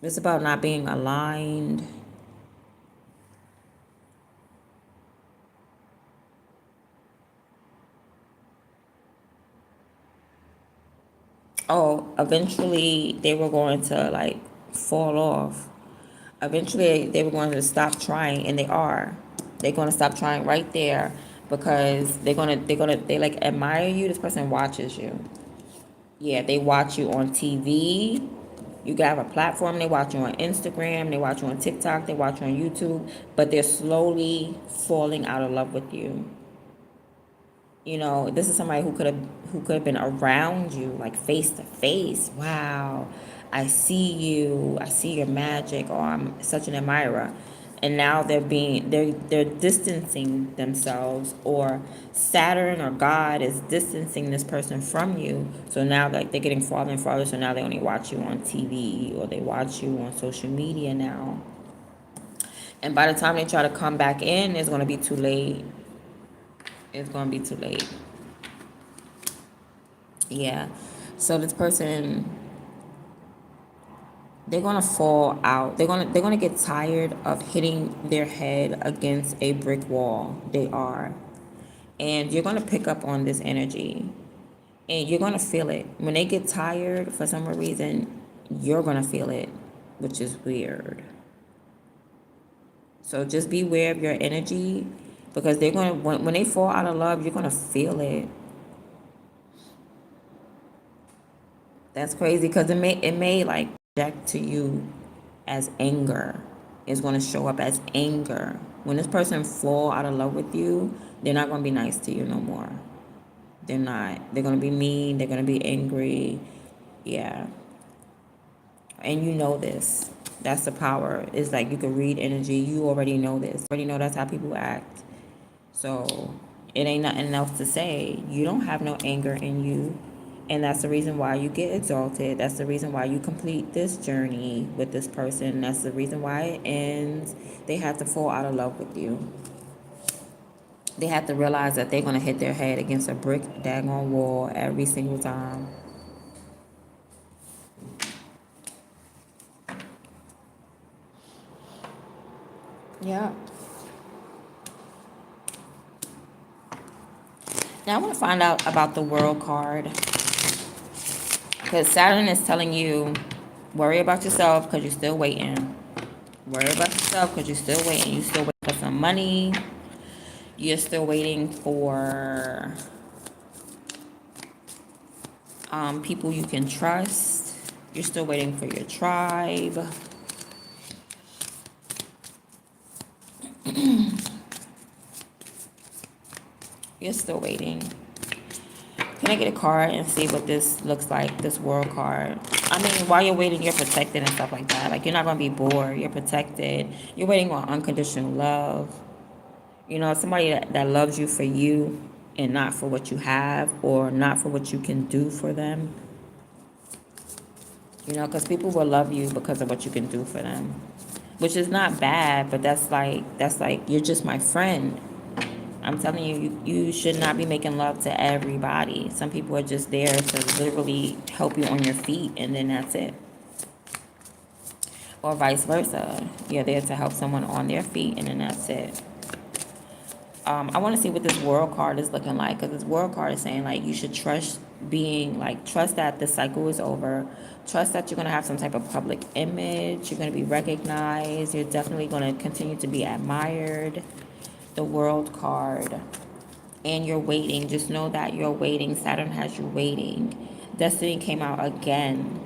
It's about not being aligned. Oh, eventually they were going to like fall off. Eventually they were going to stop trying, and they are. They're going to stop trying right there, because they like admire you. This person watches you. Yeah, they watch you on TV. You have a platform. They watch you on Instagram. They watch you on TikTok. They watch you on YouTube. But they're slowly falling out of love with you. You know, this is somebody who could have been around you, like face to face. Wow. I see you, I see your magic, or I'm such an admirer. And now they're distancing themselves, or Saturn or God is distancing this person from you. So now like they're getting farther and farther, so now they only watch you on TV or they watch you on social media now. And by the time they try to come back in, it's gonna be too late. It's gonna be too late. Yeah. So this person, they're gonna fall out. They're gonna get tired of hitting their head against a brick wall. They are. And you're gonna pick up on this energy. And you're gonna feel it. When they get tired for some reason, you're gonna feel it, which is weird. So just be aware of your energy, because they're gonna when they fall out of love, you're gonna feel it. That's crazy, because it may like project to you as anger. It's going to show up as anger. When this person fall out of love with you, they're not going to be nice to you no more. They're not. They're going to be mean. They're going to be angry. Yeah. And you know this. That's the power. It's like you can read energy. You already know this. You already know that's how people act. So it ain't nothing else to say. You don't have no anger in you. And that's the reason why you get exalted. That's the reason why you complete this journey with this person. That's the reason why it ends. They have to fall out of love with you. They have to realize that they're going to hit their head against a brick daggone wall every single time. Yeah. Now I want to find out about the World card. Because Saturn is telling you, worry about yourself because you're still waiting. Worry about yourself because you're still waiting. You're still waiting for some money. You're still waiting for people you can trust. You're still waiting for your tribe. You're still waiting. Can I get a card and see what this looks like, this World card? I mean, while you're waiting, you're protected and stuff like that. Like, you're not going to be bored. You're protected. You're waiting on unconditional love. You know, somebody that loves you for you and not for what you have or not for what you can do for them. You know, because people will love you because of what you can do for them. Which is not bad, but that's like, you're just my friend. I'm telling you, you should not be making love to everybody. Some people are just there to literally help you on your feet, and then that's it. Or vice versa. You're there to help someone on their feet, and then that's it. I want to see what this World card is looking like, because this World card is saying, like, you should trust trust that the cycle is over. Trust that you're going to have some type of public image. You're going to be recognized. You're definitely going to continue to be admired. The World card. And you're waiting. Just know that you're waiting. Saturn has you waiting. Destiny came out again.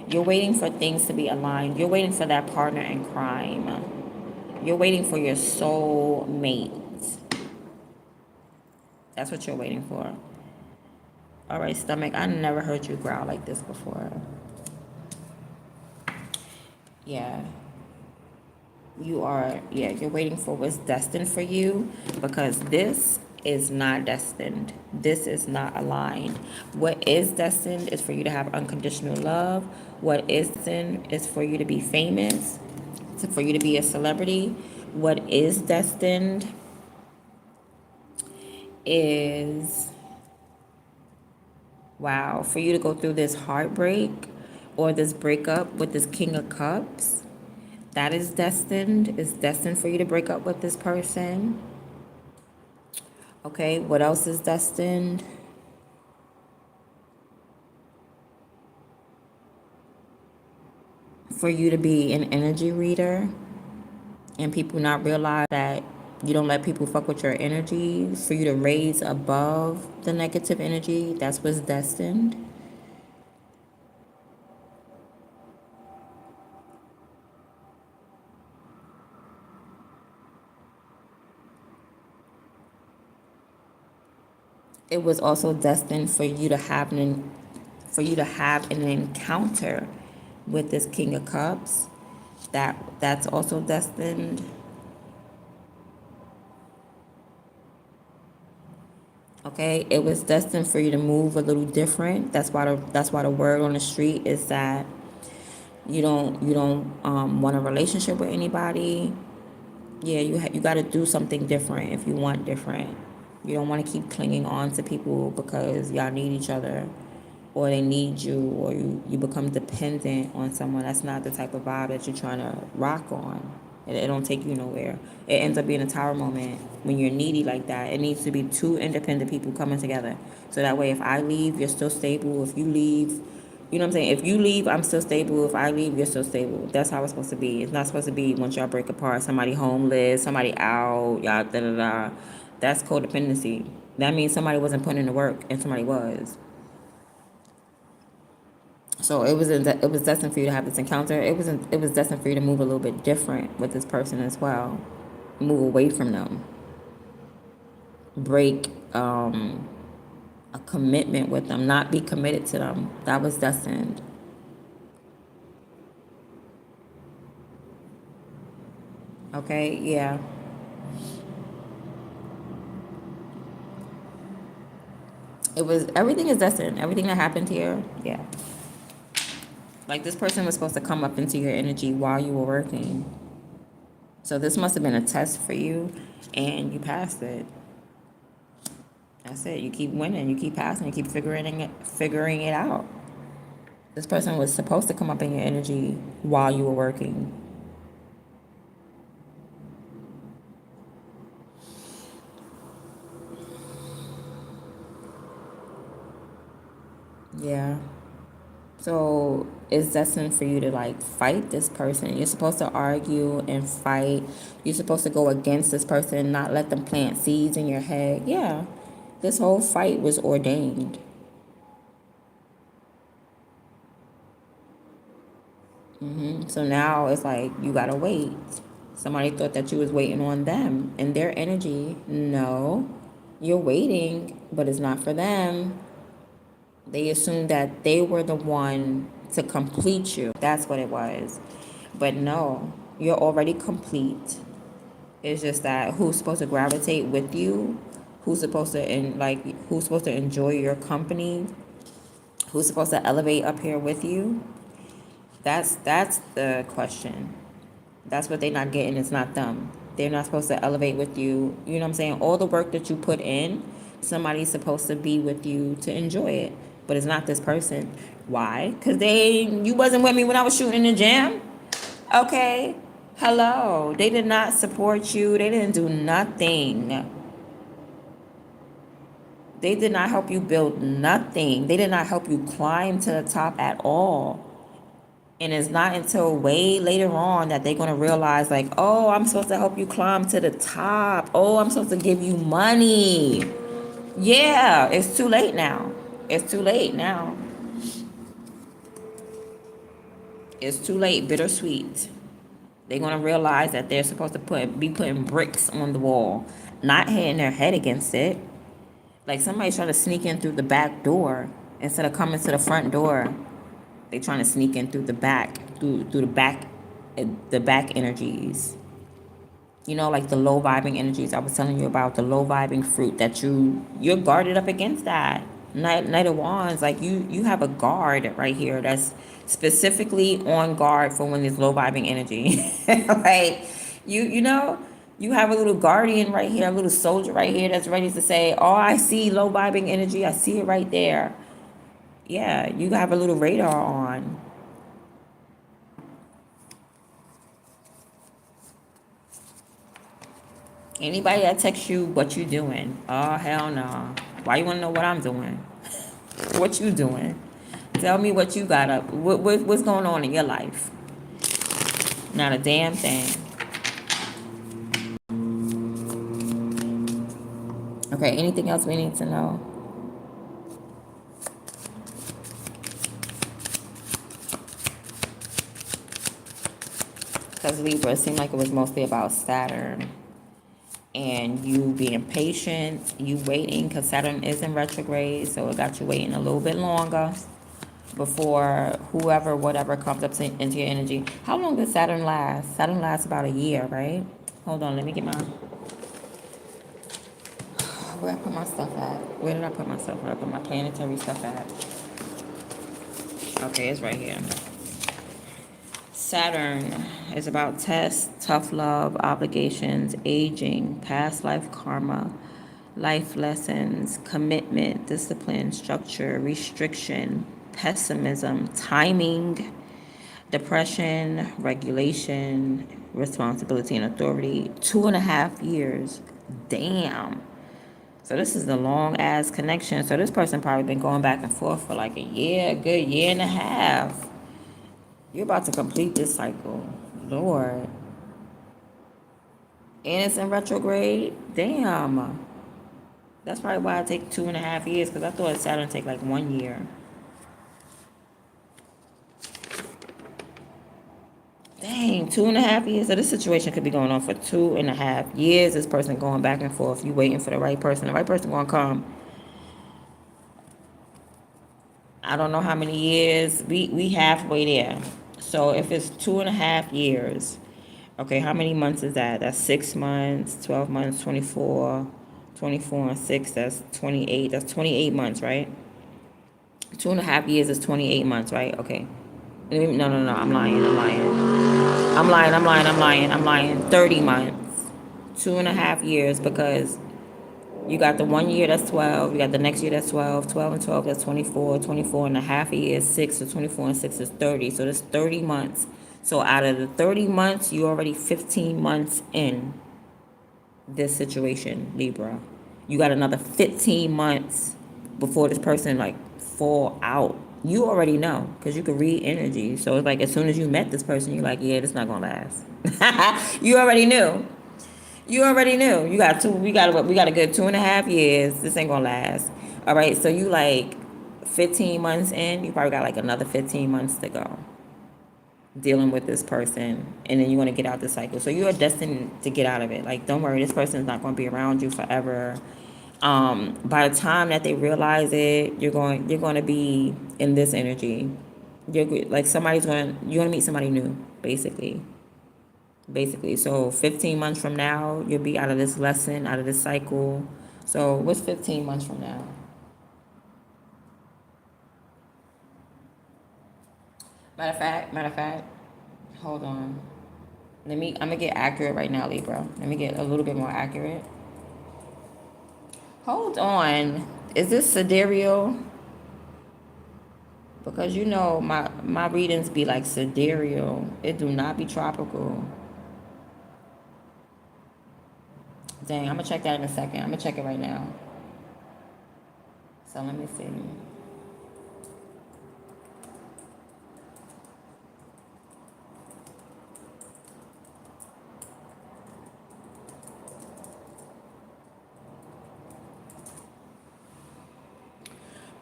You're waiting for things to be aligned. You're waiting for that partner in crime. You're waiting for your soul mate. That's what you're waiting for. All right, stomach. I never heard you growl like this before. Yeah. You're waiting for what's destined for you, because this is not destined. This is not aligned. What is destined is for you to have unconditional love. What is destined is for you to be famous, for you to be a celebrity. What is destined is, wow, for you to go through this heartbreak or this breakup with this King of Cups. That is destined. It's destined for you to break up with this person. Okay, what else is destined? For you to be an energy reader and people not realize that you don't let people fuck with your energy. For you to raise above the negative energy. That's what's destined. It was also destined for you to have an encounter with this King of Cups. That's also destined. Okay, it was destined for you to move a little different. That's why the word on the street is that you don't want a relationship with anybody. Yeah, you got to do something different if you want different. You don't want to keep clinging on to people because y'all need each other, or they need you, or you become dependent on someone. That's not the type of vibe that you're trying to rock on. It don't take you nowhere. It ends up being a tower moment when you're needy like that. It needs to be two independent people coming together. So that way, if I leave, you're still stable. If you leave, you know what I'm saying? If you leave, I'm still stable. If I leave, you're still stable. That's how it's supposed to be. It's not supposed to be once y'all break apart, somebody homeless, somebody out, y'all da da da. That's codependency. That means somebody wasn't putting in the work and somebody was. So it was destined for you to have this encounter. It was destined for you to move a little bit different with this person as well. Move away from them. Break a commitment with them. Not be committed to them. That was destined. Okay, yeah. It was everything is destined. Everything that happened here, yeah. Like this person was supposed to come up into your energy while you were working. So this must have been a test for you, and you passed it. That's it. You keep winning. You keep passing. You keep figuring it out. This person was supposed to come up in your energy while you were working. Yeah. So it's destined for you to like fight this person. You're supposed to argue and fight. You're supposed to go against this person, not let them plant seeds in your head. Yeah. This whole fight was ordained. So now it's like you gotta wait. Somebody thought that you was waiting on them and their energy. No, you're waiting, but it's not for them. They assumed that they were the one to complete you. That's what it was. But no, you're already complete. It's just that who's supposed to gravitate with you, who's supposed to who's supposed to enjoy your company, who's supposed to elevate up here with you. That's the question. That's what they're not getting. It's not them. They're not supposed to elevate with you. You know what I'm saying? All the work that you put in, somebody's supposed to be with you to enjoy it. But it's not this person. Why? Because you wasn't with me when I was shooting in the gym. Okay. Hello. They did not support you. They didn't do nothing. They did not help you build nothing. They did not help you climb to the top at all. And it's not until way later on that they're going to realize, like, oh, I'm supposed to help you climb to the top. Oh, I'm supposed to give you money. Yeah, it's too late now. It's too late now. It's too late. Bittersweet. They're going to realize that they're supposed to be putting bricks on the wall, not hitting their head against it. Like somebody's trying to sneak in through the back door instead of coming to the front door. They trying to sneak in through the back, through the back energies. You know, like the low vibing energies I was telling you about, the low vibing fruit that you're guarded up against that. Knight of Wands, like you have a guard right here that's specifically on guard for when there's low vibing energy. Like you know, you have a little guardian right here, a little soldier right here that's ready to say, oh, I see low vibing energy, I see it right there. Yeah, you have a little radar on. Anybody that texts you, what you doing? Oh, hell no. Why you want to know what I'm doing? What you doing? Tell me what you got up. What's going on in your life? Not a damn thing. Okay, anything else we need to know? Because Libra, it seemed like it was mostly about Saturn. And you being patient, you waiting, because Saturn is in retrograde, so it got you waiting a little bit longer. before whoever, whatever comes up into your energy. How long does Saturn last? Saturn lasts about a year, right? Hold on, let me get my, where I put my stuff at? Where did I put my stuff? Where I put my planetary stuff at? Okay, it's right here. Saturn is about tests, tough love, obligations, aging, past life karma, life lessons, commitment, discipline, structure, restriction, pessimism, timing, depression, regulation, responsibility, and authority. 2.5 years. Damn. So this is a long ass connection. So this person probably been going back and forth for like a year, a good year and a half. You're about to complete this cycle. Lord. And it's in retrograde. Damn. That's probably why it take 2.5 years, because I thought Saturn take like 1 year. Dang, 2.5 years. So this situation could be going on for 2.5 years. This person going back and forth. You waiting for the right person. The right person gonna come. I don't know how many years. We halfway there. So if it's 2.5 years, okay, how many months is that? That's 6 months, 12 months, 24, 24 and 6, that's 28. That's 28 months, right? 2.5 years is 28 months, right? Okay. No. I'm lying. 30 months. 2.5 years, because you got the 1 year, that's 12. You got the next year, that's 12. 12 and 12, that's 24. 24 and a half a year is 6. So 24 and 6 is 30. So that's 30 months. So out of the 30 months, you already 15 months in this situation, Libra. You got another 15 months before this person like fall out. You already know, because you can read energy. So it's like as soon as you met this person, you're like, yeah, this not gonna last. You already knew. You already knew. We got a good 2.5 years. This ain't gonna last. All right, so you like 15 months in, you probably got like another 15 months to go dealing with this person, and then you want to get out the cycle. So you are destined to get out of it. Like, don't worry, this person is not going to be around you forever. By the time that they realize it, you're going to be in this energy. You're like you're going to meet somebody new, basically. So 15 months from now, you'll be out of this lesson, out of this cycle. So what's 15 months from now? Matter of fact, hold on. I'm gonna get accurate right now, Libra. Let me get a little bit more accurate. Hold on. Is this sidereal? Because you know my readings be like sidereal. It do not be tropical. Dang, I'm gonna check that in a second. I'm gonna check it right now. So let me see.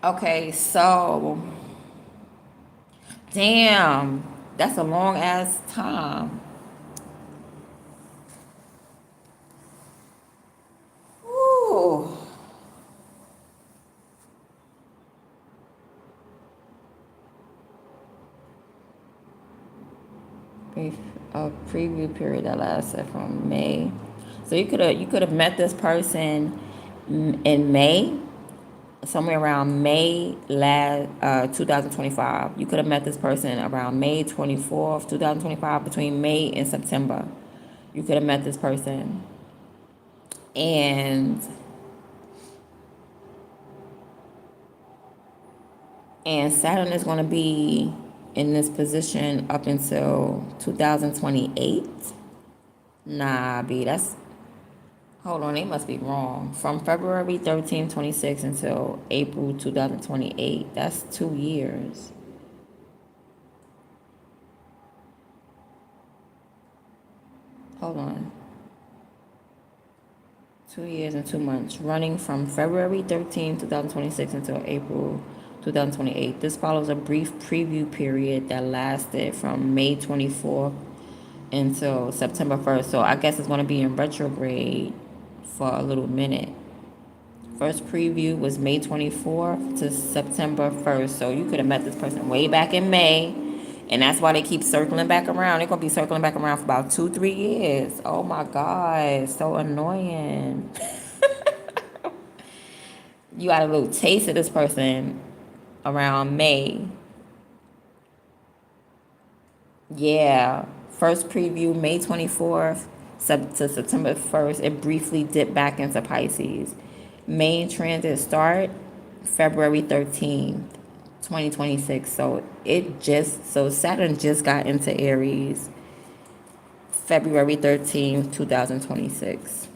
Okay, so damn, that's a long ass time. Ooh. A preview period that lasted from May. So you could have met this person in May, somewhere around May 2025. You could have met this person around May 24th, 2025, between May and September. You could have met this person. And Saturn is going to be in this position up until 2028. Nah, B, that's... Hold on, they must be wrong. From February 13, 26 until April 2028. That's 2 years. Hold on. 2 years and 2 months. Running from February 13, 2026 until April 2028. This follows a brief preview period that lasted from May 24th until September 1st. So I guess it's going to be in retrograde for a little minute. First preview was May 24th to September 1st. So you could have met this person way back in May. And that's why they keep circling back around. They're going to be circling back around for about 2-3 years. Oh my God. So annoying. You got a little taste of this person around May. Yeah. First preview, May 24th to September 1st. It briefly dipped back into Pisces. Main transit start February 13th, 2026. So Saturn just got into Aries February 13th, 2026.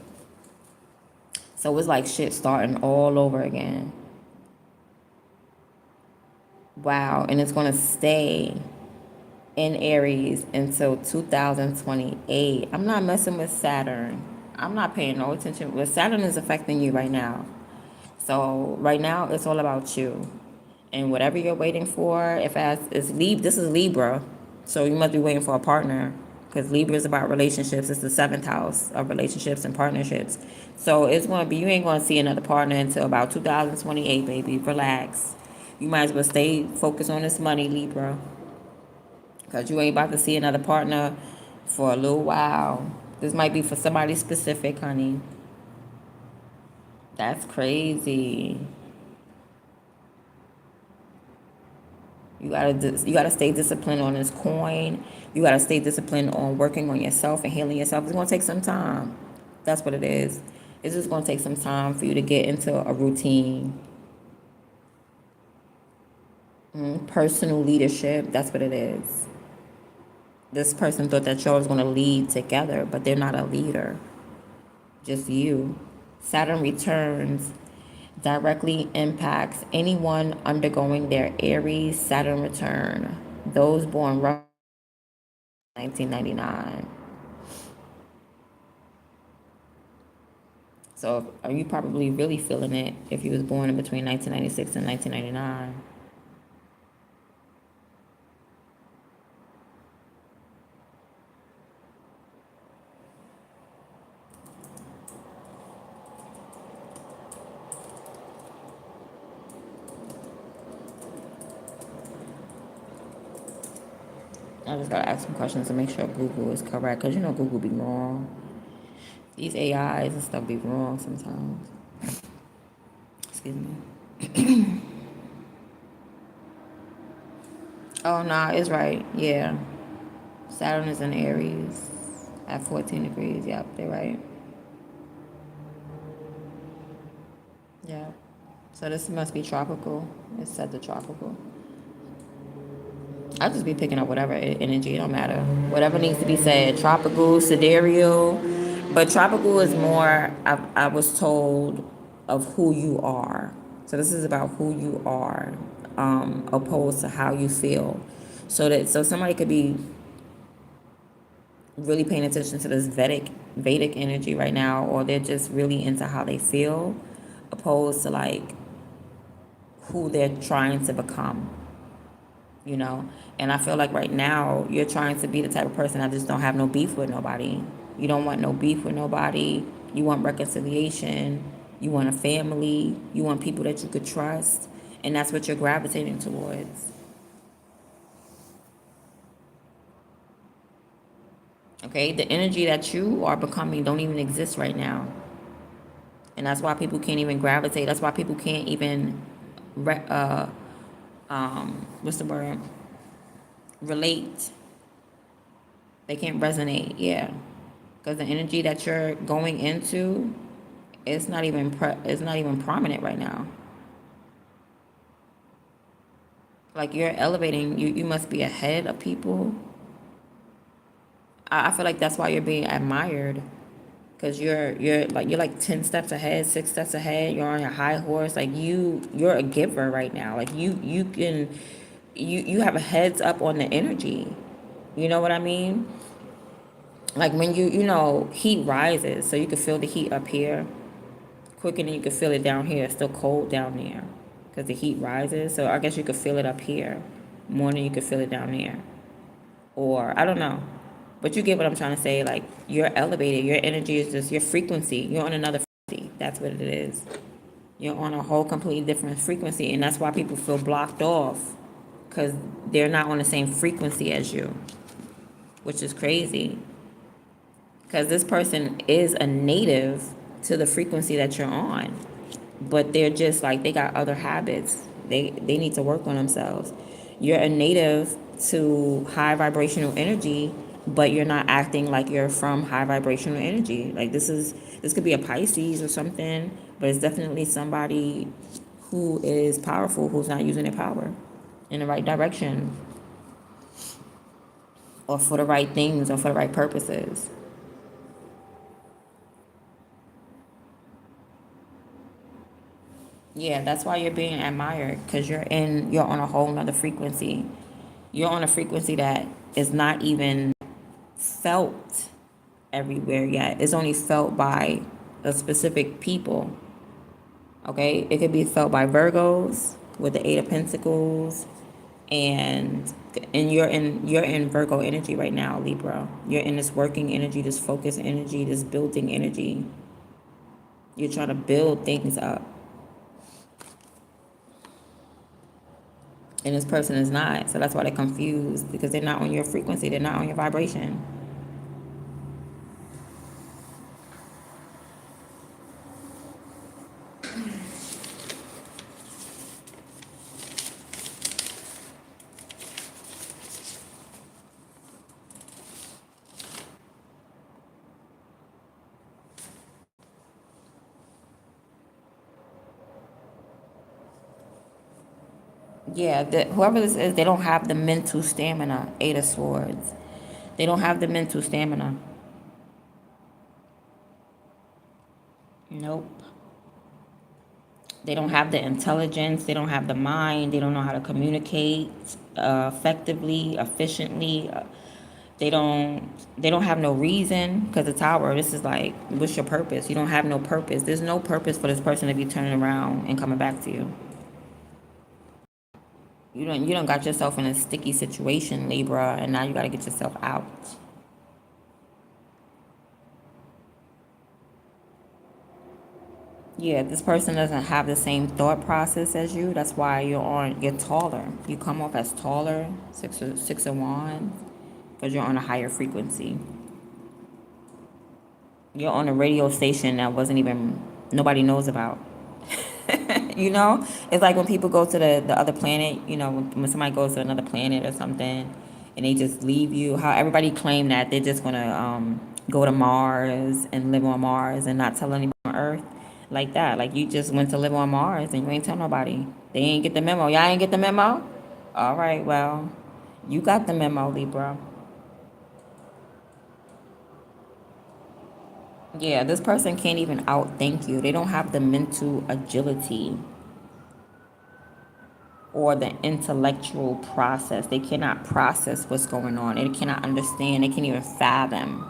So it's like shit starting all over again. Wow. And it's going to stay in Aries until 2028. I'm not messing with Saturn. I'm not paying no attention. But Saturn is affecting you right now. So right now it's all about you. And whatever you're waiting for, this is Libra. So you must be waiting for a partner. Because Libra is about relationships. It's the seventh house of relationships and partnerships. So it's going to be, you ain't going to see another partner until about 2028, baby. Relax. You might as well stay focused on this money, Libra. Because you ain't about to see another partner for a little while. This might be for somebody specific, honey. That's crazy. You gotta stay disciplined on this coin. You gotta stay disciplined on working on yourself and healing yourself. It's gonna take some time. That's what it is. It's just gonna take some time for you to get into a routine. Personal leadership. That's what it is. This person thought that y'all was gonna lead together, but they're not a leader. Just you. Saturn returns directly impacts anyone undergoing their Aries Saturn return. Those born roughly 1999. So are you probably really feeling it if you was born in between 1996 and 1999? I just gotta ask some questions to make sure Google is correct, because you know Google be wrong. These AIs and stuff be wrong sometimes. Excuse me. Oh, nah, it's right. Yeah. Saturn is in Aries at 14 degrees. Yep, they're right. Yeah. So this must be tropical. It's set to tropical. I'll just be picking up whatever energy. It don't matter. Whatever needs to be said. Tropical, sidereal. But tropical is more, I was told, of who you are. So this is about who you are, opposed to how you feel. So somebody could be really paying attention to this Vedic energy right now, or they're just really into how they feel, opposed to like who they're trying to become. You know, and I feel like right now you're trying to be the type of person that just don't have no beef with nobody. You don't want no beef with nobody. You want reconciliation. You want a family. You want people that you could trust, and that's what you're gravitating towards. Okay, the energy that you are becoming don't even exist right now, and that's why people can't even gravitate. That's why people can't even what's the word, relate. They can't resonate. Yeah, because the energy that you're going into, it's not even prominent right now. Like you're elevating. You must be ahead of people. I feel like that's why you're being admired, because you're like 10 steps ahead, 6 steps ahead. You're on your high horse. Like you're a giver right now. Like you have a heads up on the energy. You know what I mean? Like when heat rises, so you can feel the heat up here quicker than you can feel it down here. It's still cold down there because the heat rises. So I guess you could feel it up here more than you could feel it down there. Or I don't know. But you get what I'm trying to say. Like you're elevated. Your energy is just your frequency. You're on another frequency. That's what it is. You're on a whole completely different frequency, and that's why people feel blocked off, because they're not on the same frequency as you, which is crazy. Because this person is a native to the frequency that you're on, but they're just like, they got other habits. They need to work on themselves. You're a native to high vibrational energy, but you're not acting like you're from high vibrational energy. Like this could be a Pisces or something, but it's definitely somebody who is powerful, who's not using their power in the right direction, or for the right things, or for the right purposes. Yeah, that's why you're being admired, because you're on a whole nother frequency. You're on a frequency that is not even felt everywhere yet. It's only felt by a specific people. Okay? It could be felt by Virgos with the Eight of Pentacles, and you're in Virgo energy right now, Libra. You're in this working energy, this focused energy, this building energy. You're trying to build things up. And this person is not. So that's why they're confused, because they're not on your frequency. They're not on your vibration. Yeah, whoever this is, they don't have the mental stamina. Eight of Swords. They don't have the mental stamina. Nope. They don't have the intelligence. They don't have the mind. They don't know how to communicate effectively, efficiently. They don't. They don't have no reason, because the Tower. This is like, what's your purpose? You don't have no purpose. There's no purpose for this person to be turning around and coming back to you. You don't got yourself in a sticky situation, Libra, and now you got to get yourself out. Yeah, this person doesn't have the same thought process as you. That's why you're taller. You come off as taller, six of wands, because you're on a higher frequency. You're on a radio station that wasn't even, nobody knows about. It's like when people go to the other planet, when somebody goes to another planet or something, and they just leave you. How everybody claim that they're just going to go to Mars and live on Mars and not tell anybody on Earth. Like that. Like, you just went to live on Mars and you ain't tell nobody. They ain't get the memo. Y'all ain't get the memo? All right, well, you got the memo, Libra. Yeah, this person can't even outthink you. They don't have the mental agility or the intellectual process. They cannot process what's going on. They cannot understand. They can't even fathom.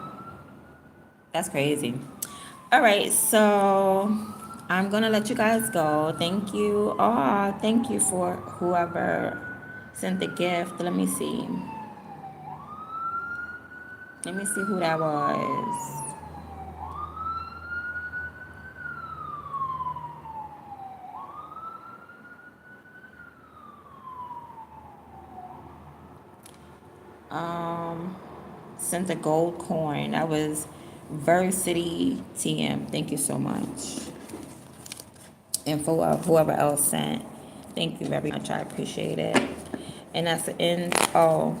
That's crazy. All right, so I'm gonna let you guys go. Thank you. Oh, thank you for whoever sent the gift. Let me see. Let me see who that was. Sent a gold coin. That was Versity TM. Thank you so much. And for whoever else sent, thank you very much. I appreciate it. And that's the end. Oh,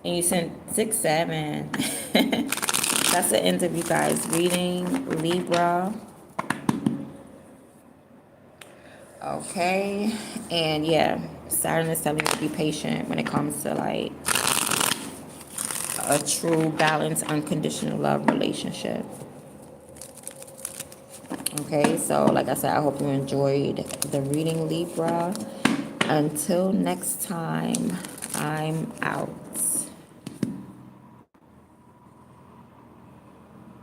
and you sent 6-7. That's the end of you guys reading, Libra. Okay. And yeah, Saturn is telling you to be patient when it comes to like a true, balanced, unconditional love relationship. Okay, so like I said, I hope you enjoyed the reading, Libra. Until next time, I'm out.